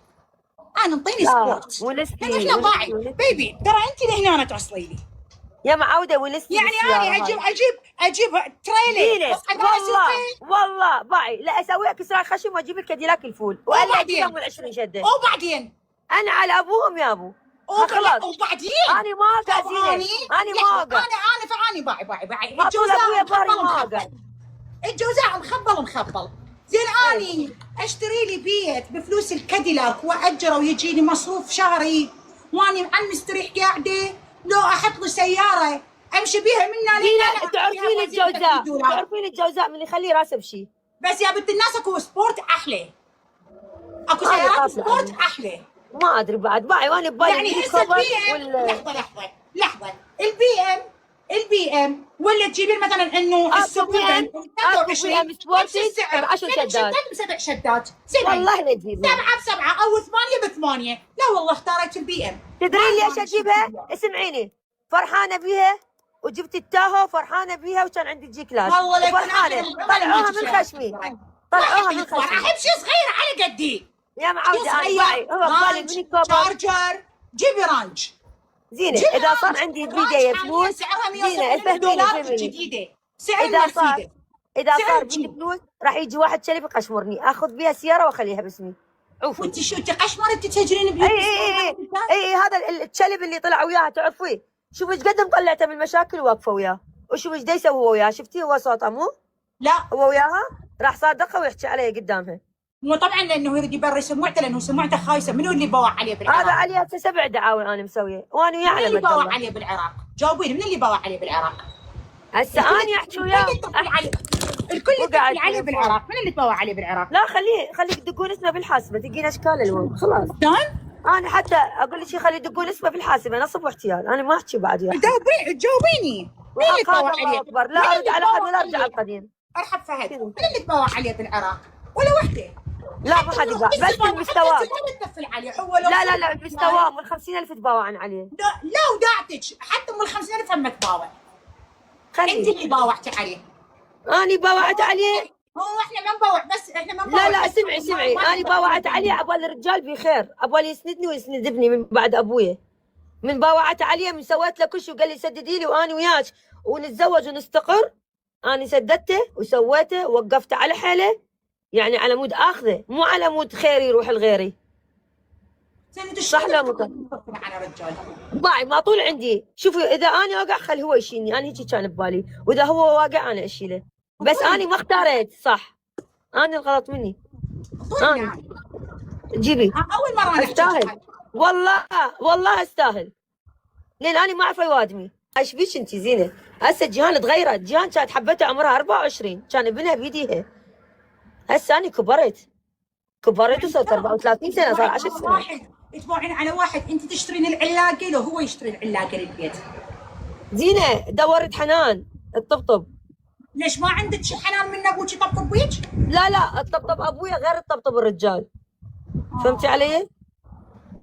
انا انطيني سبورت. ونستي احنا باعي بيبي، ترى انت لهنا توصلي لي يا معوده ونستي. يعني انا اجيب تريلر والله باعي لا اسويها كسرة خشم واجيب الكاديلاك الفول ولا اجيبهم 20 شده. وبعدين انا على ابوهم يا ابو خلاص. وبعدين انا ما اقع زينه، انا ما اقع. انا باعي الجوزاء مخبل زين. اني اشتري لي بيت بفلوس الكاديلاك واجره ويجي لي مصروف شهري واني مع المستريح قاعده، لو احط له سياره امشي بيها منا زينة تعرفين الجوزاء، تعرفين الجوزاء من اللي يخليه راسه بشي. بس يا بنت الناس اكو سبورت احلى، اكو سيارات سبورت احلى. ما ادري بعد باعي وانا ببالي يعني هسه لحظه البي ام ولا تجيبين مثلا انه السبورت 23 سبورتج 10 شدات ب7 شدات والله لا تجيبها 7 ب7 او 8 ب8. لا والله اختاريت البي ام. تدرين ليش اجيبها؟ اسمعيني، فرحانه بيها وجبت التاهو فرحانه بيها وكان عندي جي كلاس فرحانه. طلعوها من خشمي، طلعوها من خشمي. احب شيء صغير على قدي يا معودة انا باعي هو ببالي ميني كوبر شارجر. جيبي رانج زينه. اذا صار عندي بيدي فلوس زينه $170 جديده سعر اذا صار بيدي فلوس راح يجي واحد شريف يقشمرني اخذ بيها سياره واخليها باسمي. عوفي وانت شو تقشمر انت تهجرين بيوت؟ اي هذا الشلب اللي طلع وياها تعرفيه. شوف ايش قد مطلعته من المشاكل واقفه وياه، وشوف ايش دا يسوي هو وياها. شفتيه هو صوته مو؟ لا هو وياها راح صادقها ويحكي علي قدامها. مو طبعا لانه يريد يبرر سمعته، لانه سمعته خايسه. منو اللي بوع عليه بالعراق؟ هذا عليه هسه 7 دعاوي انا مسويه وانا وياه على من اللي بوع عليه بالعراق؟ جاوبيني من اللي بوع عليه بالعراق؟ هسه انا احكي وياه الكل يطلع عليه بالعراق. من اللي تبوع عليه بالعراق؟ لا خليه يدقون اسمه بالحاسبه تلقين اشكال الوان خلاص. شلون؟ انا حتى اقول لك شيء خليه يدقون اسمه بالحاسبه نصب واحتيال. انا ما احكي بعد وياه. جاوبيني مين اللي تبوع عليه؟ اكبر لا ارد على حد ولا ارجع على القديم. ارحب فهد. من اللي تبوع عليه بالعراق؟ ولا وحده؟ لا ما حد يباع بس بالمستوى. لا بالمستوى ام 50,000 تباوعن عليه. لا وداعتك حتى ام 50,000 هم تباوع. انت اللي باوعتي عليه. اني باوعت عليه. هو احنا ما نبوع بس احنا ما نبوع. لا سمعي اني باوعت عليه عبال الرجال بخير، عبال يسندني ويسند ابني من بعد ابويا. من باوعت عليه من سويت له كل شيء وقال لي سددي لي وانا وياك ونتزوج ونستقر. اني سددته وسويته ووقفته على حيله، يعني على مود اخذه مو على مود خيري يروح لغيري. صح لا مو على رجال باعي ما طول عندي. شوفي اذا انا اوقع خل هو يشيلني، انا هيك كان ببالي، واذا هو واقع انا اشيله. بس انا ما اختاريت صح، انا الغلط مني. انا جيبي اول مره استاهل والله استاهل، لان انا ما اعرف يوادمي. ايش بيك انت زينه؟ هسه جيهان تغيرت. جيهان كانت حبتها عمرها 24 كان ابنها بيديها. هسه انا كبرت وصرت 34 سنه صار 10 سنين. واحد تبوعين على واحد، انت تشترين العلاقه لو هو يشتري العلاقه للبيت. زينه دورت حنان الطبطب. ليش ما عندك حنان من ابوك يطبطب بيك؟ لا الطبطب ابويا غير الطبطب الرجال. فهمتي علي؟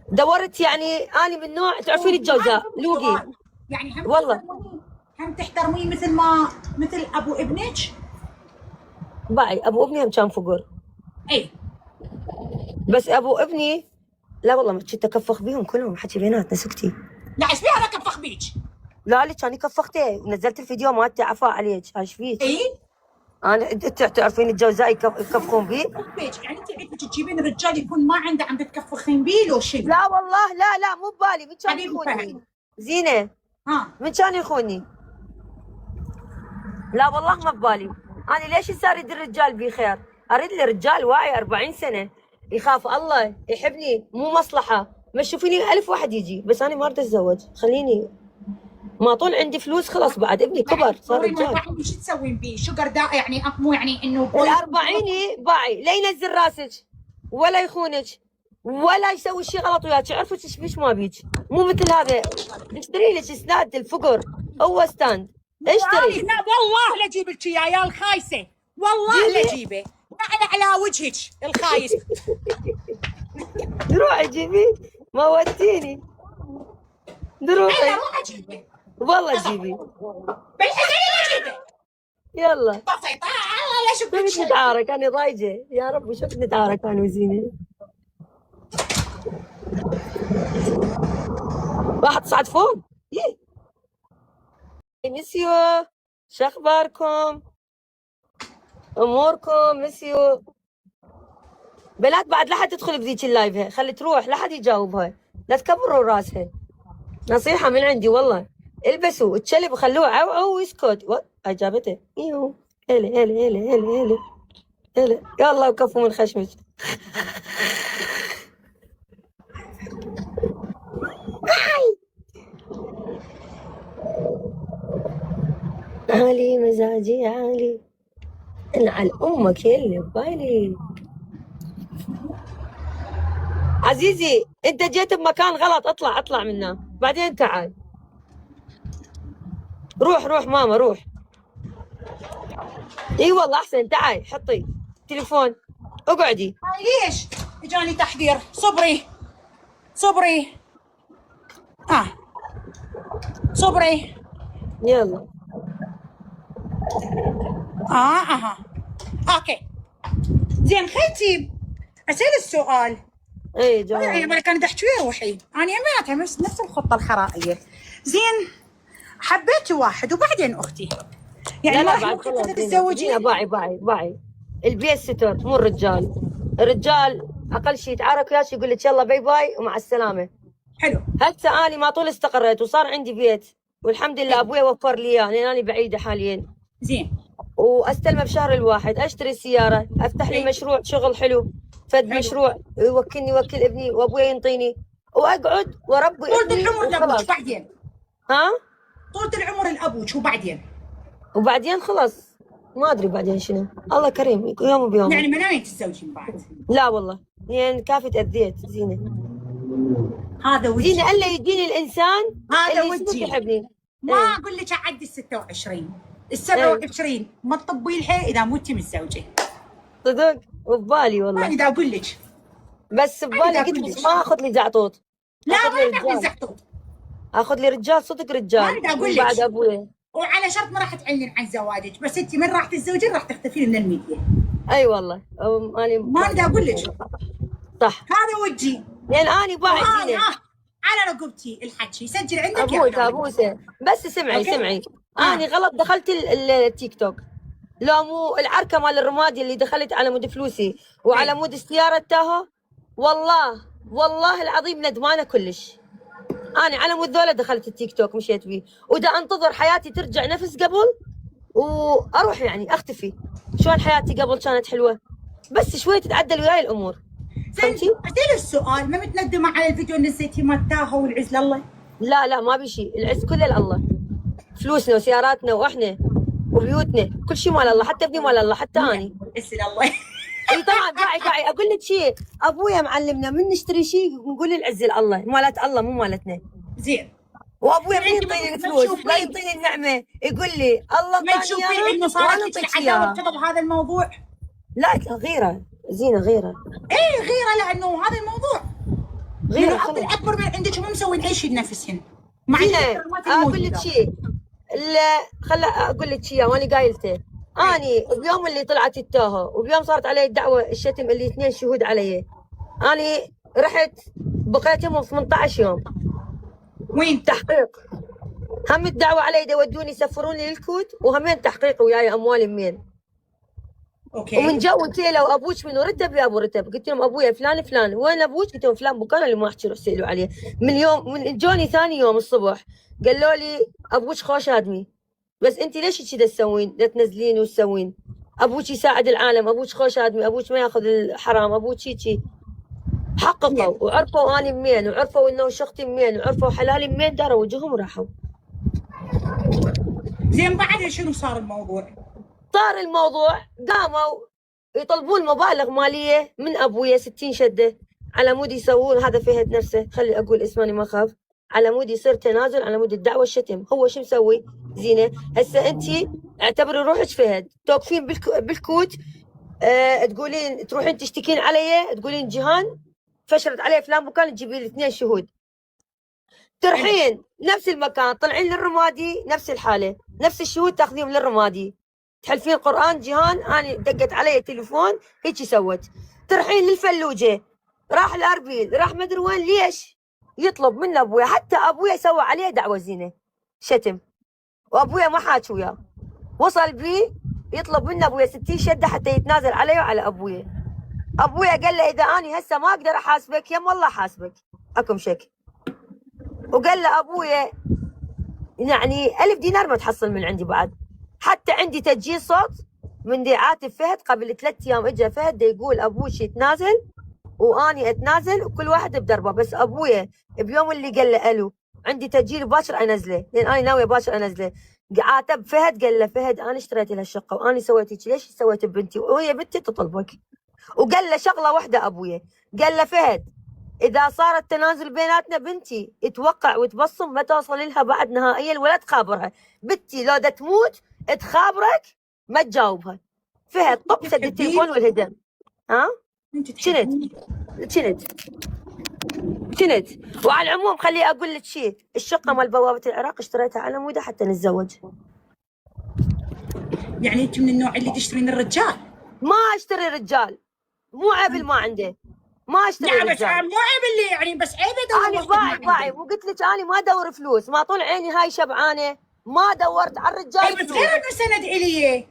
دورت يعني اني من نوع تعرفين الجوزاء لوقي يعني هم والله هم تحترميه مثل ابو ابنك؟ باعي ابو ابني هم كان فقر. اي بس ابو ابني لا والله ما كنت اكفخ بيهم كلهم حكي بيناتنا سكتي. لا ايش فيها انا كفخ بيك؟ لا لي كاني كفختيه ونزلت الفيديو مالته عفا عليك. ايش فيك؟ اي انا انت تعرفين الجوزاء يكفخون بي؟ يعني انت عندك تجيبين رجال يكون ما عنده عم تكفخين بيه لو شيء؟ لا والله لا مو ببالي. من كان يخوني زينه؟ من كان يخوني؟ لا والله ما ببالي. انا ليش صار اريد الرجال بي خير؟ اريد لي رجال واعي 40 سنه يخاف الله يحبني مو مصلحه. ما تشوفيني 1000 واحد يجي بس انا ما اريد اتزوج. خليني ما طول عندي فلوس خلاص بعد ابني كبر صار رجال. شو تسوين بيه؟ شجر دا يعني مو يعني انه ال40 باعي لا ينزل راسك ولا يخونك ولا يسوي شيء غلط وياك. عرفت ايش بيش ما بيك. مو مثل هذا اشتري لك سناد الفقر هو ستاند اشتري. لا والله لا اجيب لك اياه يا الخايسه، والله لا اجيبه. انا على وجهك الخايس. روحي جيبي ما وديني. روحي انا روح اجيبه والله جيبي بالحقيقه اجيبه. يلا بسيطه الله لا شوف بدي نتعارك انا ضايجه يا رب. شو بدي نتعارك انا وزينه؟ واحد صعد فوق. مسيو شو اخباركم؟ اموركم مسيو؟ بنات بعد لا حد تدخل بذيك اللايف، خلي تروح لا حد يجاوبها، لا تكبروا راسها. نصيحه من عندي والله. البسوا الكلب وخلوه عو ويسكت. اجابته ايوه هلا يلا وكفوا من خشمك. عالي مزاجي عالي، انعل امك يلي ببالي. عزيزي انت جيت بمكان غلط، اطلع منه بعدين تعال. روح ماما روح. اي والله احسن، تعال حطي تليفون اقعدي. ليش؟ اجاني تحذير. صبري صبري. يلا. اها اوكي. زين خيتي اسال السؤال. اي جواب. يعني مالك انا دحكي ويا روحي، انا يميناتها نفس الخطه الخرائيه. زين حبيتي واحد وبعدين اختي، يعني لا ما بعد راح خلاص تتزوجين؟ باعي البيت ستر مو الرجال اقل شيء يتعارك وياك يقول لك يلا باي باي ومع السلامه. حلو. هسه اني ما طول استقريت وصار عندي بيت والحمد لله ابوي وفر لي اياه لان انا بعيده حاليا. زين. واستلمه بشهر الواحد، اشتري سياره، افتح لي مشروع شغل حلو، فد مشروع يوكل ابني وابوي ينطيني واقعد واربي طول العمر لابوك بعدين. ها؟ طول العمر لابوك وبعدين خلاص ما ادري بعدين شنو، الله كريم يوم بيوم. يعني ما ناويين تتزوجين بعد؟ لا والله يعني كافي تاذيت زينه. هذا وجهي. زينه الا يديني الانسان هذا اللي وجهي. يحبني. ما اقول لك اعدي ال 26 ال 27 ما تطبي لها اذا متي متزوجه. صدق وببالي والله. ما اقدر اقول لك. بس ببالي قلت لك ما اخذ لي زعطوط. لا ما تاخذ زعطوط. اخذ لي رجال صدق رجال. ما اقدر اقول لك. بعد ابوي. وعلى شرط ما راح تعلن عن زواجك، بس انت من راح تتزوجين راح تختفين من الميديا. اي والله اني ما اقدر اقول لك. صح. هذا وجهي. لان اني باعت على رقبتي الحكي سجل عندك. ابوي كابوسه. بس سمعي اني غلط دخلت التيك توك. لو مو العركه مال الرمادي اللي دخلت على مود فلوسي وعلى مود السياره التاهو، والله العظيم ندمانه كلش. انا على مود ذولا دخلت التيك توك مشيت بيه، ودا انتظر حياتي ترجع نفس قبل واروح يعني اختفي. شلون حياتي قبل كانت حلوه، بس شوي تتعدل وياي الامور. فهمتي؟ اسالي السؤال، ما متندمه على الفيديو اللي نزلتيه مال تاهو والعز لله؟ لا ما بي شيء، العز كله لله. فلوسنا وسياراتنا واحنا وبيوتنا كل شيء مال الله، حتى ابني مال الله، حتى اني. العز لله. اي طبعا باعي اقول لك شيء، ابويا معلمنا من نشتري شيء نقول العز لله، مالت الله مو مالتنا. زين. وابويا من يعطيني الفلوس لا يعطيني النعمه، يقول لي الله ما تشوفين انه صارت لك عداوه بسبب هذا الموضوع؟ لا غيره زينه غيره. ايه غيره لانه هذا الموضوع غيره الاكبر من عندك وما مسوين اي شيء لنفسهم. زينه اقول لك شيء، لا خل اقول لك شيء وانا قايلته. اني بيوم اللي طلعت التاهو وبيوم صارت علي الدعوه الشتم اللي 2 شهود علي، اني رحت بقيت يوم 18 يوم. وين؟ تحقيق. هم الدعوه علي يودوني يسفروني للكوت، وهمين تحقيق وياي اموالي منين. اوكي. ومن جو قلت له ابوك منو؟ رتب يا ابو رتب. قلت لهم ابويا فلان. وين ابوك؟ قلت لهم فلان بكره اللي ما احكي روح سالوا عليه. من جوني ثاني يوم الصبح قالوا لي ابوك خوش ادمي، بس انت ليش كذا تسوين؟ لا تنزلين وتسوين. ابوك يساعد العالم، ابوك خوش ادمي، ابوك ما ياخذ الحرام، ابوك شي. حققوا وعرفوا اني منين، وعرفوا انه شختي منين، وعرفوا حلالي منين، داروا وجههم وراحوا. زين بعد شنو صار الموضوع؟ صار الموضوع قاموا يطلبون مبالغ ماليه من ابويا 60 شده على مود يسوون هذا فهد نفسه، خلي اقول اسماني ما اخاف، على مود يصير تنازل، على مود الدعوه الشتم. هو شو مسوي؟ زينه هسه انت اعتبري روحك فهد توقفين بالكوت، تقولين تروحين تشتكين علي، تقولين جيهان فشلت علي فلان مكان، تجيبي لي 2 شهود. ترحين نفس المكان طلعين للرمادي نفس الحاله، نفس الشهود تاخذيهم للرمادي، تحلفين قرآن جيهان اني دقت علي التليفون هيك سوت. ترحين للفلوجه، راح الاربيل، راح مدري وين، ليش؟ يطلب من ابويا، حتى ابويا سوى عليه دعوه زينه شتم، وابويا ما حاكي وياه، وصل بي يطلب من ابويا 60 شده حتى يتنازل علي وعلى ابويا. ابويا قال له اذا اني هسه ما اقدر احاسبك يم والله احاسبك، اكم شك. وقال له ابويا يعني 1000 دينار ما تحصل من عندي بعد. حتى عندي تسجيل صوت من دعاة فهد قبل 3 ايام، اجى فهد يقول ابوك يتنازل واني اتنازل وكل واحد بدربه، بس ابويا بيوم اللي قال له الو عندي تسجيل باكر انزله، لان انا ناويه باكر انزله، عاتب فهد، قال له فهد انا اشتريت لها الشقه وانا سويت هيك، ليش سويت ببنتي وهي بنتي تطلبك؟ وقال له شغله واحده ابويا، قال له فهد اذا صار التنازل بيناتنا بنتي توقع وتبصم ما توصل لها بعد نهائيا ولا تخابرها، بنتي لو دا تموت تخابرك ما تجاوبها. فهد طب سد التليفون والهدم. ها؟ شنت. وعلى العموم خلي اقول لك شيء، الشقه مال بوابه العراق اشتريتها على موده حتى نتزوج. يعني انت من النوع اللي تشترين الرجال؟ ما اشتري رجال، مو عيب اللي ما عنده، ما اشتري رجال. لا بس مو عيب اللي يعني، بس عيب ادور. انا باعي وقلت لك انا ما ادور فلوس، ما طول عيني هاي شبعانه، ما دورت على الرجال بس غير انه سند الي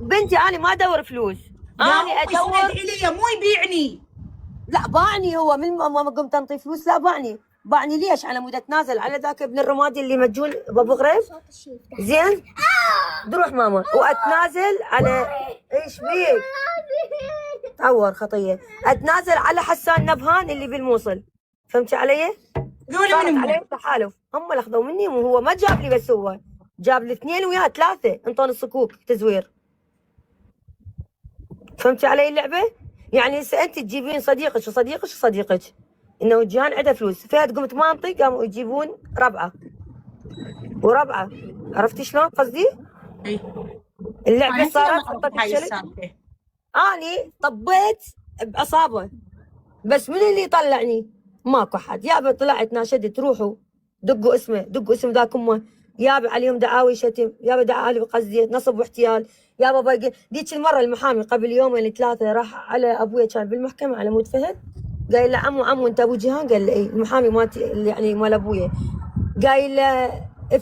بنتي، انا ما ادور فلوس، انا ادور سند الي مو يبيعني. لا باعني هو من ما قمت انطي فلوس، لا باعني ليش؟ على مود اتنازل على ذاك ابن الرمادي اللي مجون بابو غريب، زين بروح ماما واتنازل على ايش بيك؟ تعور خطيه، اتنازل على حسان نبهان اللي بالموصل، فهمتي علي؟ صارت علي تحالف، هم اللي اخذوا مني، وهو ما جاب لي بس، هو جاب لي 2 وياه 3 انطوني الصكوك تزوير، فهمتي علي اللعبه؟ يعني هسه انت تجيبين صديقك انه جيهان عنده فلوس، فهد قمت ما انطي قاموا يجيبون ربعه، عرفتي شلون قصدي؟ اي اللعبه صارت اني طبيت بعصابه، بس من اللي يطلعني؟ ماكو حد. يابا طلعت ناشدت روحوا دقوا اسم ذاك امه، يابا عليهم دعاوي شتم، يابا دعاوي قصدي نصب واحتيال، يابا باقي. ذيك المره المحامي قبل يومين 3 راح على ابويا كان بالمحكمه على مود فهد، قايل له عمو انت ابو جيهان؟ قال له اي. المحامي مالتي يعني مال ابويا قايل له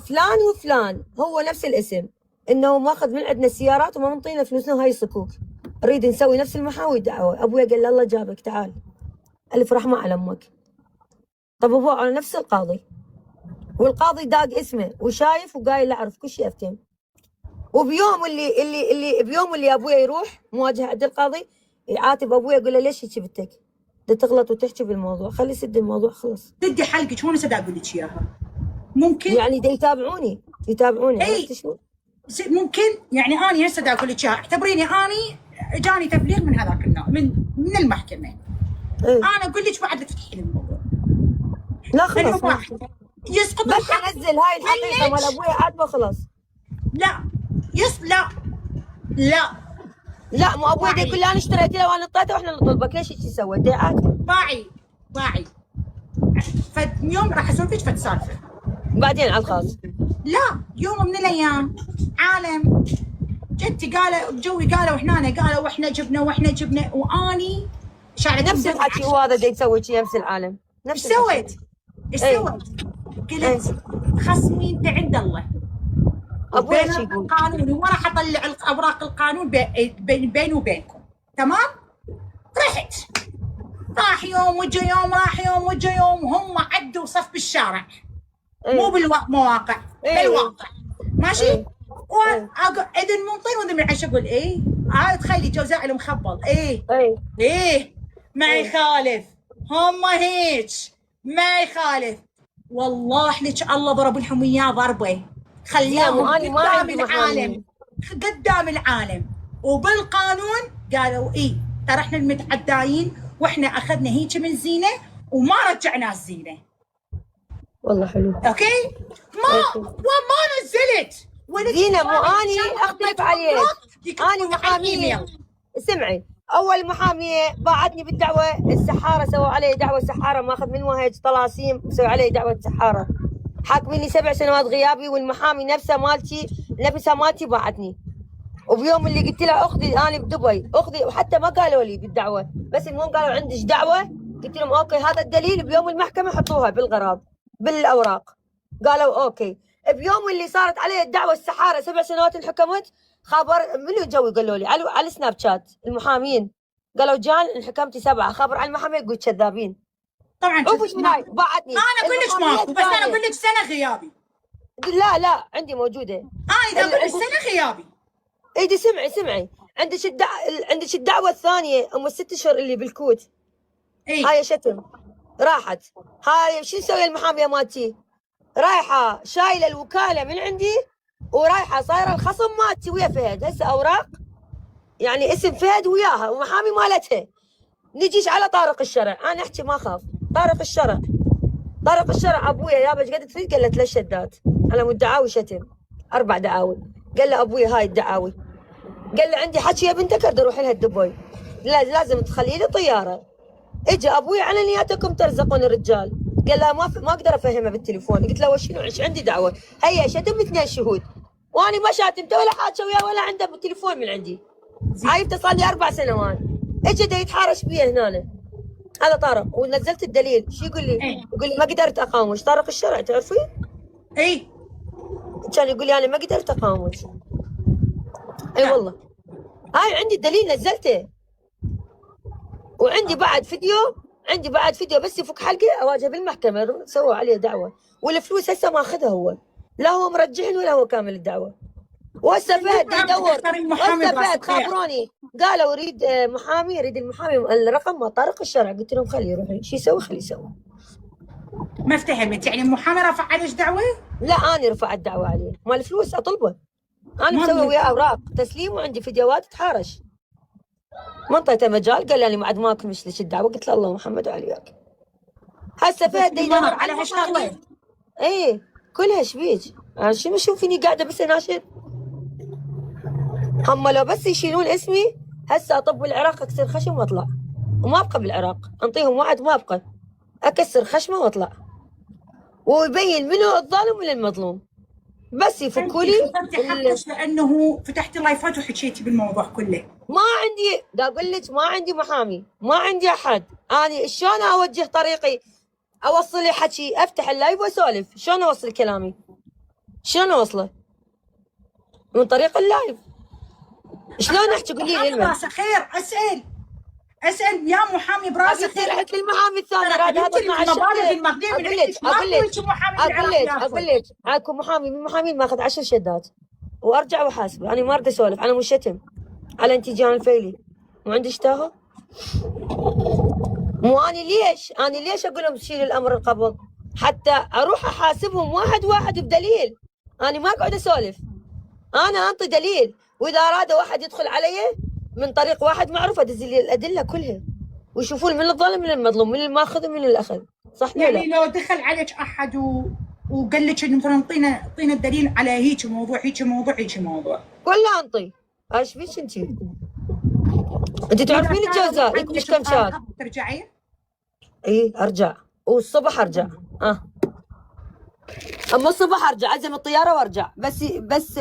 فلان وفلان هو نفس الاسم، انه ماخذ من عندنا سيارات وما منطينا فلوسنا وهاي الصكوك، نريد نسوي نفس المحاوي دعوه. ابويا قال له الله جابك تعال، الف رحمه على امك. طب ابوه على نفس القاضي، والقاضي داق اسمه وشايف وقايل له اعرف كل شيء افتهم. وبيوم اللي ابويا يروح مواجهه عند القاضي يعاتب ابويا يقول له ليش هيك بنتك؟ تغلط وتحكي بالموضوع، خلي سد الموضوع خلص. سدي حلقك، هون هسه اقول لك اياها. ممكن يعني يتابعوني عرفتي شو؟ ممكن يعني اني هسه اقول لك اياها، اعتبريني اني جاني تبليغ من هذاك النوع من المحكمه. انا اقول لك بعد تفتحين الموضوع. لا خلاص يسقط بس انزل هاي الحقيقه مال ابويا عاتبه خلاص. لا مو ابوي يقول لي انا اشتريت له وانا اعطيته واحنا نطلبك، ليش هيك سويت؟ باعي فد يوم راح اسولفك فد سالفه بعدين على الخاص. لا يوم من الايام عالم جدتي قالوا احنا واحنا جبنا واني شعرت نفس الحكي هو هذا دا يسوي شيء نفس العالم. نفس ايش سويت؟ قلت خصمي انت عند الله. ابوي ايش يقول؟ القانون وراح اطلع اوراق القانون بيني وبينكم، تمام؟ رحت راح يوم وجا يوم هم عدوا صف بالشارع. مو بالمواقع بالواقع ماشي. اذن منطين واذن من عش اقول تخيلي جوزاء المخبل ما يخالف، هم هيك ما يخالف. والله لك الله ضرب لهم اياه ضربه خليهم قدام العالم وبالقانون قالوا ترى احنا المتعداين واحنا اخذنا هيك من زينه وما رجعنا الزينه. والله حلو. اوكي وما نزلت زينه. مو اني اختلف عليك، اني محاميه. اسمعي، اول محاميه باعتني بالدعوه السحاره، سووا علي دعوه سحاره، ماخذ من وهج طلاسيم سووا علي دعوه سحاره، حاكميني 7 سنوات غيابي، والمحامي نفسها مالتي باعتني. وبيوم اللي قلت لها اخذي انا بدبي اخذي، وحتى ما قالوا لي بالدعوه، بس المهم قالوا عندك دعوه، قلت لهم اوكي هذا الدليل، بيوم المحكمه حطوها بالغراض بالاوراق، قالوا اوكي. بيوم اللي صارت علي الدعوه السحاره 7 سنوات انحكمت، خبر منو جو قالوا لي على سناب شات المحامين، قالوا جان انحكمتي 7، خبر على المحامي يقول كذابين. طبعا عوفش من هاي باعتني. انا اقول لك ماكو، بس انا اقول لك سنه غيابي. لا عندي موجوده. انا اقول لك سنه غيابي. ايدي سمعي عندك الدعوه الثانيه ام 6 اشهر اللي بالكوت. هاي شتم راحت. هاي شو نسوي المحاميه مالتي؟ رايحه شايله الوكاله من عندي ورايحه صايره الخصم مالتي ويا فهد هسه اوراق، يعني اسم فهد وياها ومحامي مالتها. نجيش على طارق الشرع، انا احكي ما اخاف. طارق الشرع ابويا يابا ايش قد تريد؟ قال له 3 شدات على مود دعاوي شتم 4 دعاوي. قال له ابويا هاي الدعاوي، قال له عندي حكي يا بنتك ارد اروح لها دبي، لازم تخلي لي طياره. اجى ابوي على نياتكم ترزقون الرجال. قال له ما اقدر افهمه بالتليفون. قلت له وشنو ايش عندي دعوه؟ هيا شتم 2 شهود واني ما شاتمته ولا حاجه وياه ولا عنده بالتليفون من عندي. عايبته صار لي 4 سنوات. اجى دا يتحارش بي هنا هذا طارق، ونزلت الدليل. شو يقول لي؟ يقول لي ما قدرت اقاومش. طارق الشرع تعرفين؟ اي كان يقول لي انا ما قدرت اقاومش. اي والله هاي عندي الدليل نزلته، وعندي بعد فيديو بس يفك حلقه اواجه بالمحكمه سووا عليه دعوه، والفلوس هسه ماخذها هو، لا هو مرجعن ولا هو كامل الدعوه. وهسه فهد يدور، هسه فهد خابروني قالوا يريد محامي، يريد المحامي الرقم مال طارق الشرع. قلت لهم خليه يروح شو يسوي خليه يسوي. ما افتهمت، يعني المحامي رفع عليك دعوه؟ لا انا رفعت دعوه عليه مال الفلوس اطلبه. انا مسوي وياه اوراق تسليم وعندي فيديوهات تحارش. ما انطيته مجال، قال لي بعد ماكو مشلش الدعوه. قلت له الله محمد وعليك. هسه فهد يدور على هالشغله. ايه كلها شبيج. شو شوفيني قاعده بس اناشد. هم لو بس يشيلون اسمي هسه اطب بالعراق اكسر خشم واطلع، وما ابقى بالعراق. انطيهم وعد ما ابقى، اكسر خشمه واطلع، ويبين منو الظالم من المظلوم. بس يفكوا لي لانه فتحتي لايفات وحكيتي بالموضوع كله. ما عندي، دا اقول لك ما عندي محامي، ما عندي احد. اني شلون اوجه طريقي؟ اوصل لي حكي، افتح اللايف واسولف. شلون اوصل كلامي؟ شلون اوصله؟ من طريق اللايف. شلون احكي؟ قولي لي براسه خير. اسال يا محامي براسه خير. رحت للمحامي الثاني راد هذا مع اقول لك اكو محامي من محامين ماخذ 10 شدات وارجع واحاسبه. انا ما اريد اسولف، انا مش شتم على انتيجان الفيلي وعندي اشتاهه. مو اني ليش اقول لهم شيل الامر القبض؟ حتى اروح احاسبهم واحد واحد بدليل. انا ما اقعد اسولف، انا انطي دليل. واذا اراد واحد يدخل علي من طريق واحد معروف ادز لي الادله كلها، ويشوفون من الظالم من المظلوم، من الماخذ ومن الاخذ. صح ولا يعني لو دخل عليك احد وقال لك انه مثلا اعطينا الدليل على هيك موضوع كله انطي. ايش فيك انت تعرفين الجوزاء لك مش كم شهر ترجعين؟ اي ارجع، والصبح ارجع. اما الصبح ارجع ازم الطياره وارجع. بس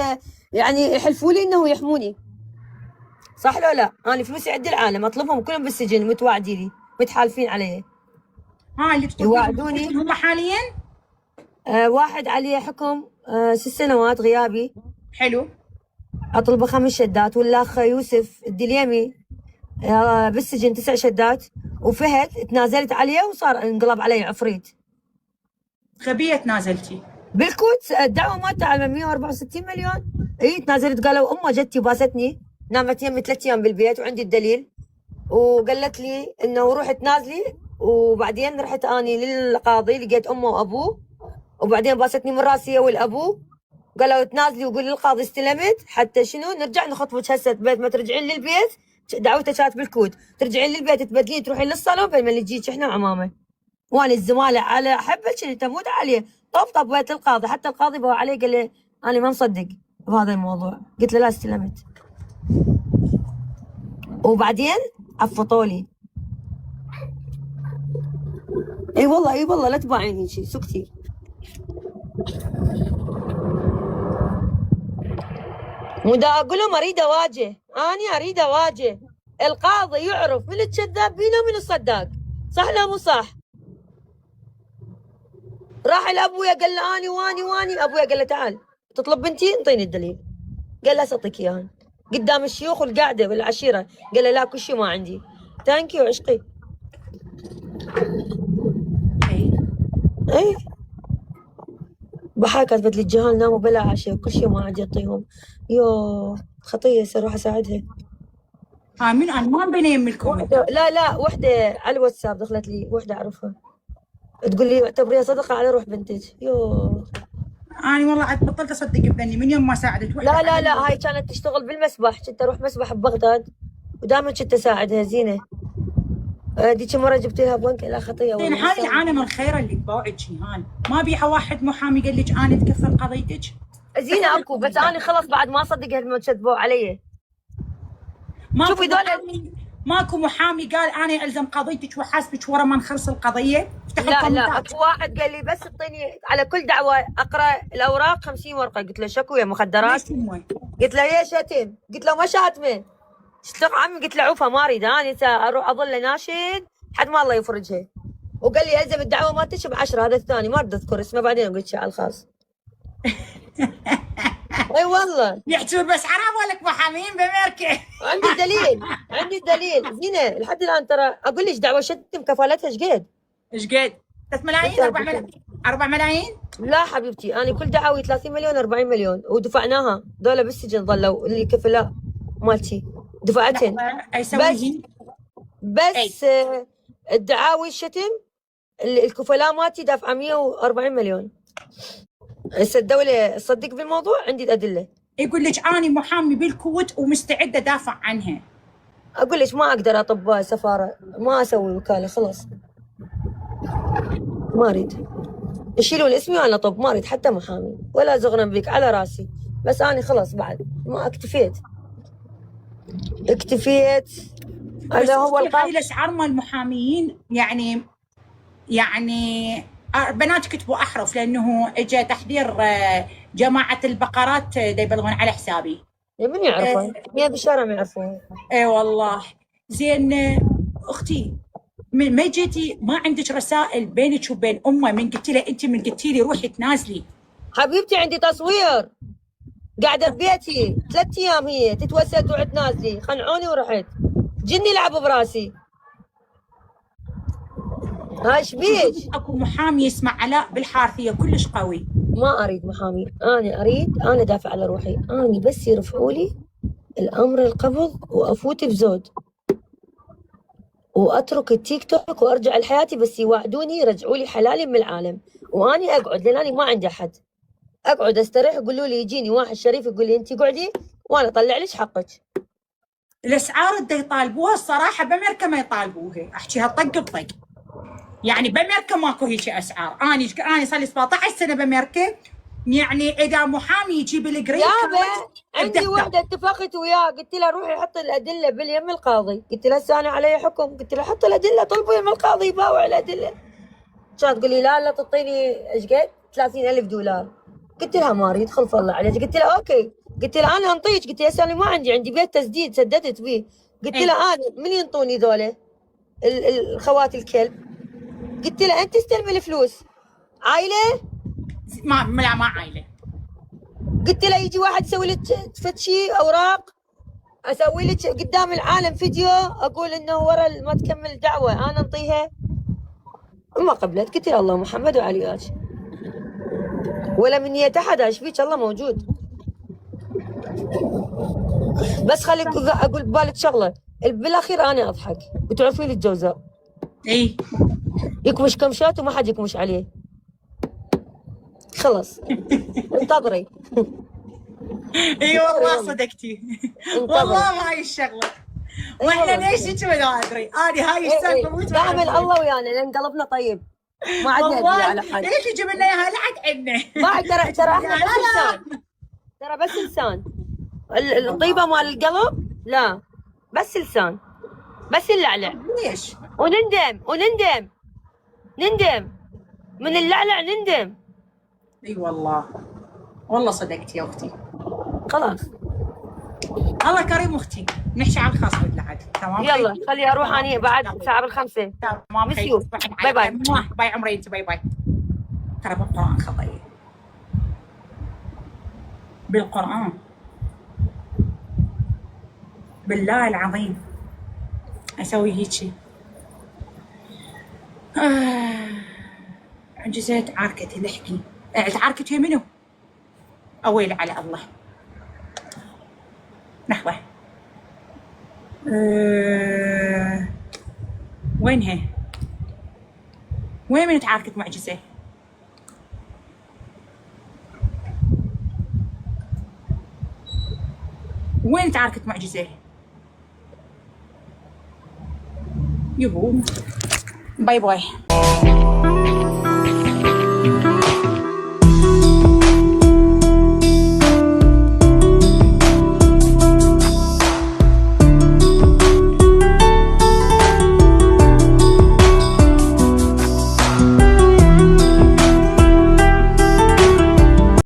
يعني يحلفوا لي انه يحموني. صح لو لا؟ انا فلوسي عند العالم، اطلبهم كلهم بالسجن متواعدين لي، متحالفين علي. اللي يوعدوني هم حاليا؟ واحد عليه حكم 6 سنوات غيابي. حلو. اطلبه 5 شدات، والاخ يوسف الدليمي بالسجن 9 شدات. وفهد تنازلت عليه وصار انقلب علي عفريت. غبية تنازلتي؟ بالكوت الدعوه مالته على 164 مليون. اي تنازلت. قالوا امه جتي باستني، نامت يمي 3 ايام بالبيت وعندي الدليل، وقالت لي انه روحي تنازلي. وبعدين رحت اني للقاضي لقيت امه وابوه، وبعدين باستني من راسي والابو. قالوا تنازلي وقولي للقاضي استلمت، حتى شنو نرجع نخطبك هسه بيت. ما ترجعين للبيت، دعوته كانت بالكوت، ترجعين للبيت تبدلين تروحين للصالون بين ما نجيك احنا وعمامه. وانا الزماله على حبك اللي تموت عليه. طبطب بيت القاضي، حتى القاضي بوى عليه قال لي انا ما مصدق بهذا الموضوع. قلت له لا استلمت. وبعدين عفطوا لي. اي والله لا تباعيني شيء سو كثير. ودا اقول لهم اريد اواجه القاضي يعرف من الكذاب بينه ومن الصداق. صح لا مو صح؟ راح لابويا قال له اني واني. ابويا قال له تعال تطلب بنتي انطيني الدليل. قال له اعطيك اياها قدام الشيوخ والقاعده والعشيره. قال له لا كل شيء ما عندي. ثانك يو عشقي. اي بحال كاتبت لي الجهال ناموا بلا عشاء وكل شيء ما عندي اعطيهم. يو خطيه ساروح اساعدها. من انا ما بين يملكم. لا وحده على الواتساب دخلت لي، وحده اعرفها تقول لي اعتبريها صدقه على روح بنتك. يو انا والله عاد بطلت اصدق بذني من يوم ما ساعدت لا لا لا، هاي كانت تشتغل بالمسبح، كنت اروح مسبح ببغداد ودائما كنت اساعدها زينه. ديك مرة جبت لها بنك لا خطيه زين والله. هذه العالم الخير اللي تبوعد جيهان، ما بيها واحد محامي قال لك انا اتكفل قضيتك؟ زينه اكو، بس انا خلص بعد ما اصدق هالمكذبوا علي. شوفي ماكو محامي قال انا الزم قضيتك وحاسبك ورا ما نخلص القضيه؟ لا لا، اكو واحد قال لي بس اعطيني على كل دعوه اقرا الاوراق 50 ورقه. قلت له شكو يا مخدرات؟ قلت له يا شتم. قلت له ما شاتمه. اشتغل عمي. قلت له عوفه ما اريد انا اروح اظل ناشد حد ما الله يفرجها. وقال لي الزم الدعوه مالتك ب10. هذا الثاني ما اريد اذكر اسمه بعدين اقول لك على الخاص. اي والله يحجون بس عرب ولك محامين بامريكا. عندي دليل، عندي دليل. زينه لحد الان ترى اقول لك دعوه شتم كفالتها ايش قد؟ ايش قد؟ 3 ملايين 4 ملايين 4 ملايين؟ لا حبيبتي انا كل دعاوي 30 مليون 40 مليون ودفعناها. دولة بالسجن ظلوا اللي كفلاء مالتي دفعتهن. بس الدعاوي الشتم الكفلاء مالتي دافعه 140 مليون. هسه الدولة تصدق بالموضوع؟ عندي الأدلة. يقول لك أنا محامي بالكويت ومستعدة أدافع عنها. أقول لك ما أقدر أطب سفارة، ما أسوي وكالة خلاص. ما أريد. يشيلون اسمي وأنا أطب، ما أريد حتى محامي ولا زغرن بيك على راسي. بس أنا خلاص بعد ما اكتفيت. هذا هو هاي الأسعار مال المحاميين يعني بنات كتبوا احرف لانه اجى تحذير جماعه البقرات يبلغون على حسابي. من يعرفون؟ مين بالشارع ما يعرفون. اي والله. زين اختي ما جيتي ما عندك رسائل بينك وبين امه من قلت لها انت من قلتي لي روحي تنازلي؟ حبيبتي عندي تصوير قاعده ببيتي 3 ايام هي تتوسل تروح تنازلي. خنعوني ورحت جني لعب براسي. هاي ايش بيك؟ اكو محامي اسمه علاء بالحارثيه كلش قوي. ما اريد محامي، انا اريد انا دافع على روحي. انا بس يرفعوا لي الامر القبض وافوت بزود واترك التيك توك وارجع لحياتي. بس يوعدوني يرجعوا لي حلالي من العالم واني اقعد لان انا ما عندي احد. اقعد استريح. يقولوا لي يجيني واحد شريف يقول لي انت قعدي وانا اطلع لك حقك. الاسعار اللي يطالبوها الصراحه بامريكا ما يطالبوها، احكيها طق بطق. يعني بامريكا ماكو هيك اسعار. انا صار لي 17 سنه بامريكا. يعني اذا محامي يجيب الجرين يابا عندي وحده اتفقت وياه قلت لها روحي حطي الادله باليم القاضي. قلت لها هسه انا علي حكم. قلت لها حطي الادله طلبوا يم القاضي يباوع الادله. كانت تقول لي لا تعطيني ايش قد؟ $30,000. قلت لها ما اريد خلف الله عليك. قلت لها اوكي. قلت لها انا انطيك. قلت لها هسه انا ما عندي بيت تسديد سددت به. قلت لها انا من ينطوني ذولا الخوات الكلب؟ قلت لها انت استلمي الفلوس عايله؟ لا ما عايله. قلت لها يجي واحد يسوي لك تفتشي اوراق اسوي لك قدام العالم فيديو اقول انه ورا ما تكمل دعوه انا انطيها؟ ما قبلت. قلت لها الله محمد وعلي اج ولا من نية احد. ايش بيك الله موجود. بس خليك اقول ببالك شغله بالاخير انا اضحك وتعرفين الجوزاء. اي يكمش كمشات وما حد يكمش عليه. خلص انتظري. اي والله صدقتي. والله هاي الشغله. واحنا ليش هيك ما ادري. انا هاي السالفه دائما الله ويانا لان قلبنا طيب ما عندنا ادري على حد. ليش يجيب لنا اياها لا عاد عندنا. ما ترى احنا بس لسان. ترى بس لسان. الطيبه مال القلب لا بس لسان بس اللعلع. ليش؟ نندم من اللعلع نندم. اي والله صدقتي يا اختي. خلاص الله كريم اختي. نحكي على الخاص بعد. تمام يلا خلي اروح اني بعد الساعه 5. تمام مسيو باي باي باي عمري انت باي. ترى بالقران خطيه بالقران بالله العظيم اسوي هيجي. عجزت عاركتي لحقي. عاركتي منو؟ اويل على الله. لحظة. وينها؟ وين من تعاركت معجزة؟ وين تعاركة معجزة؟ يهو باي باي.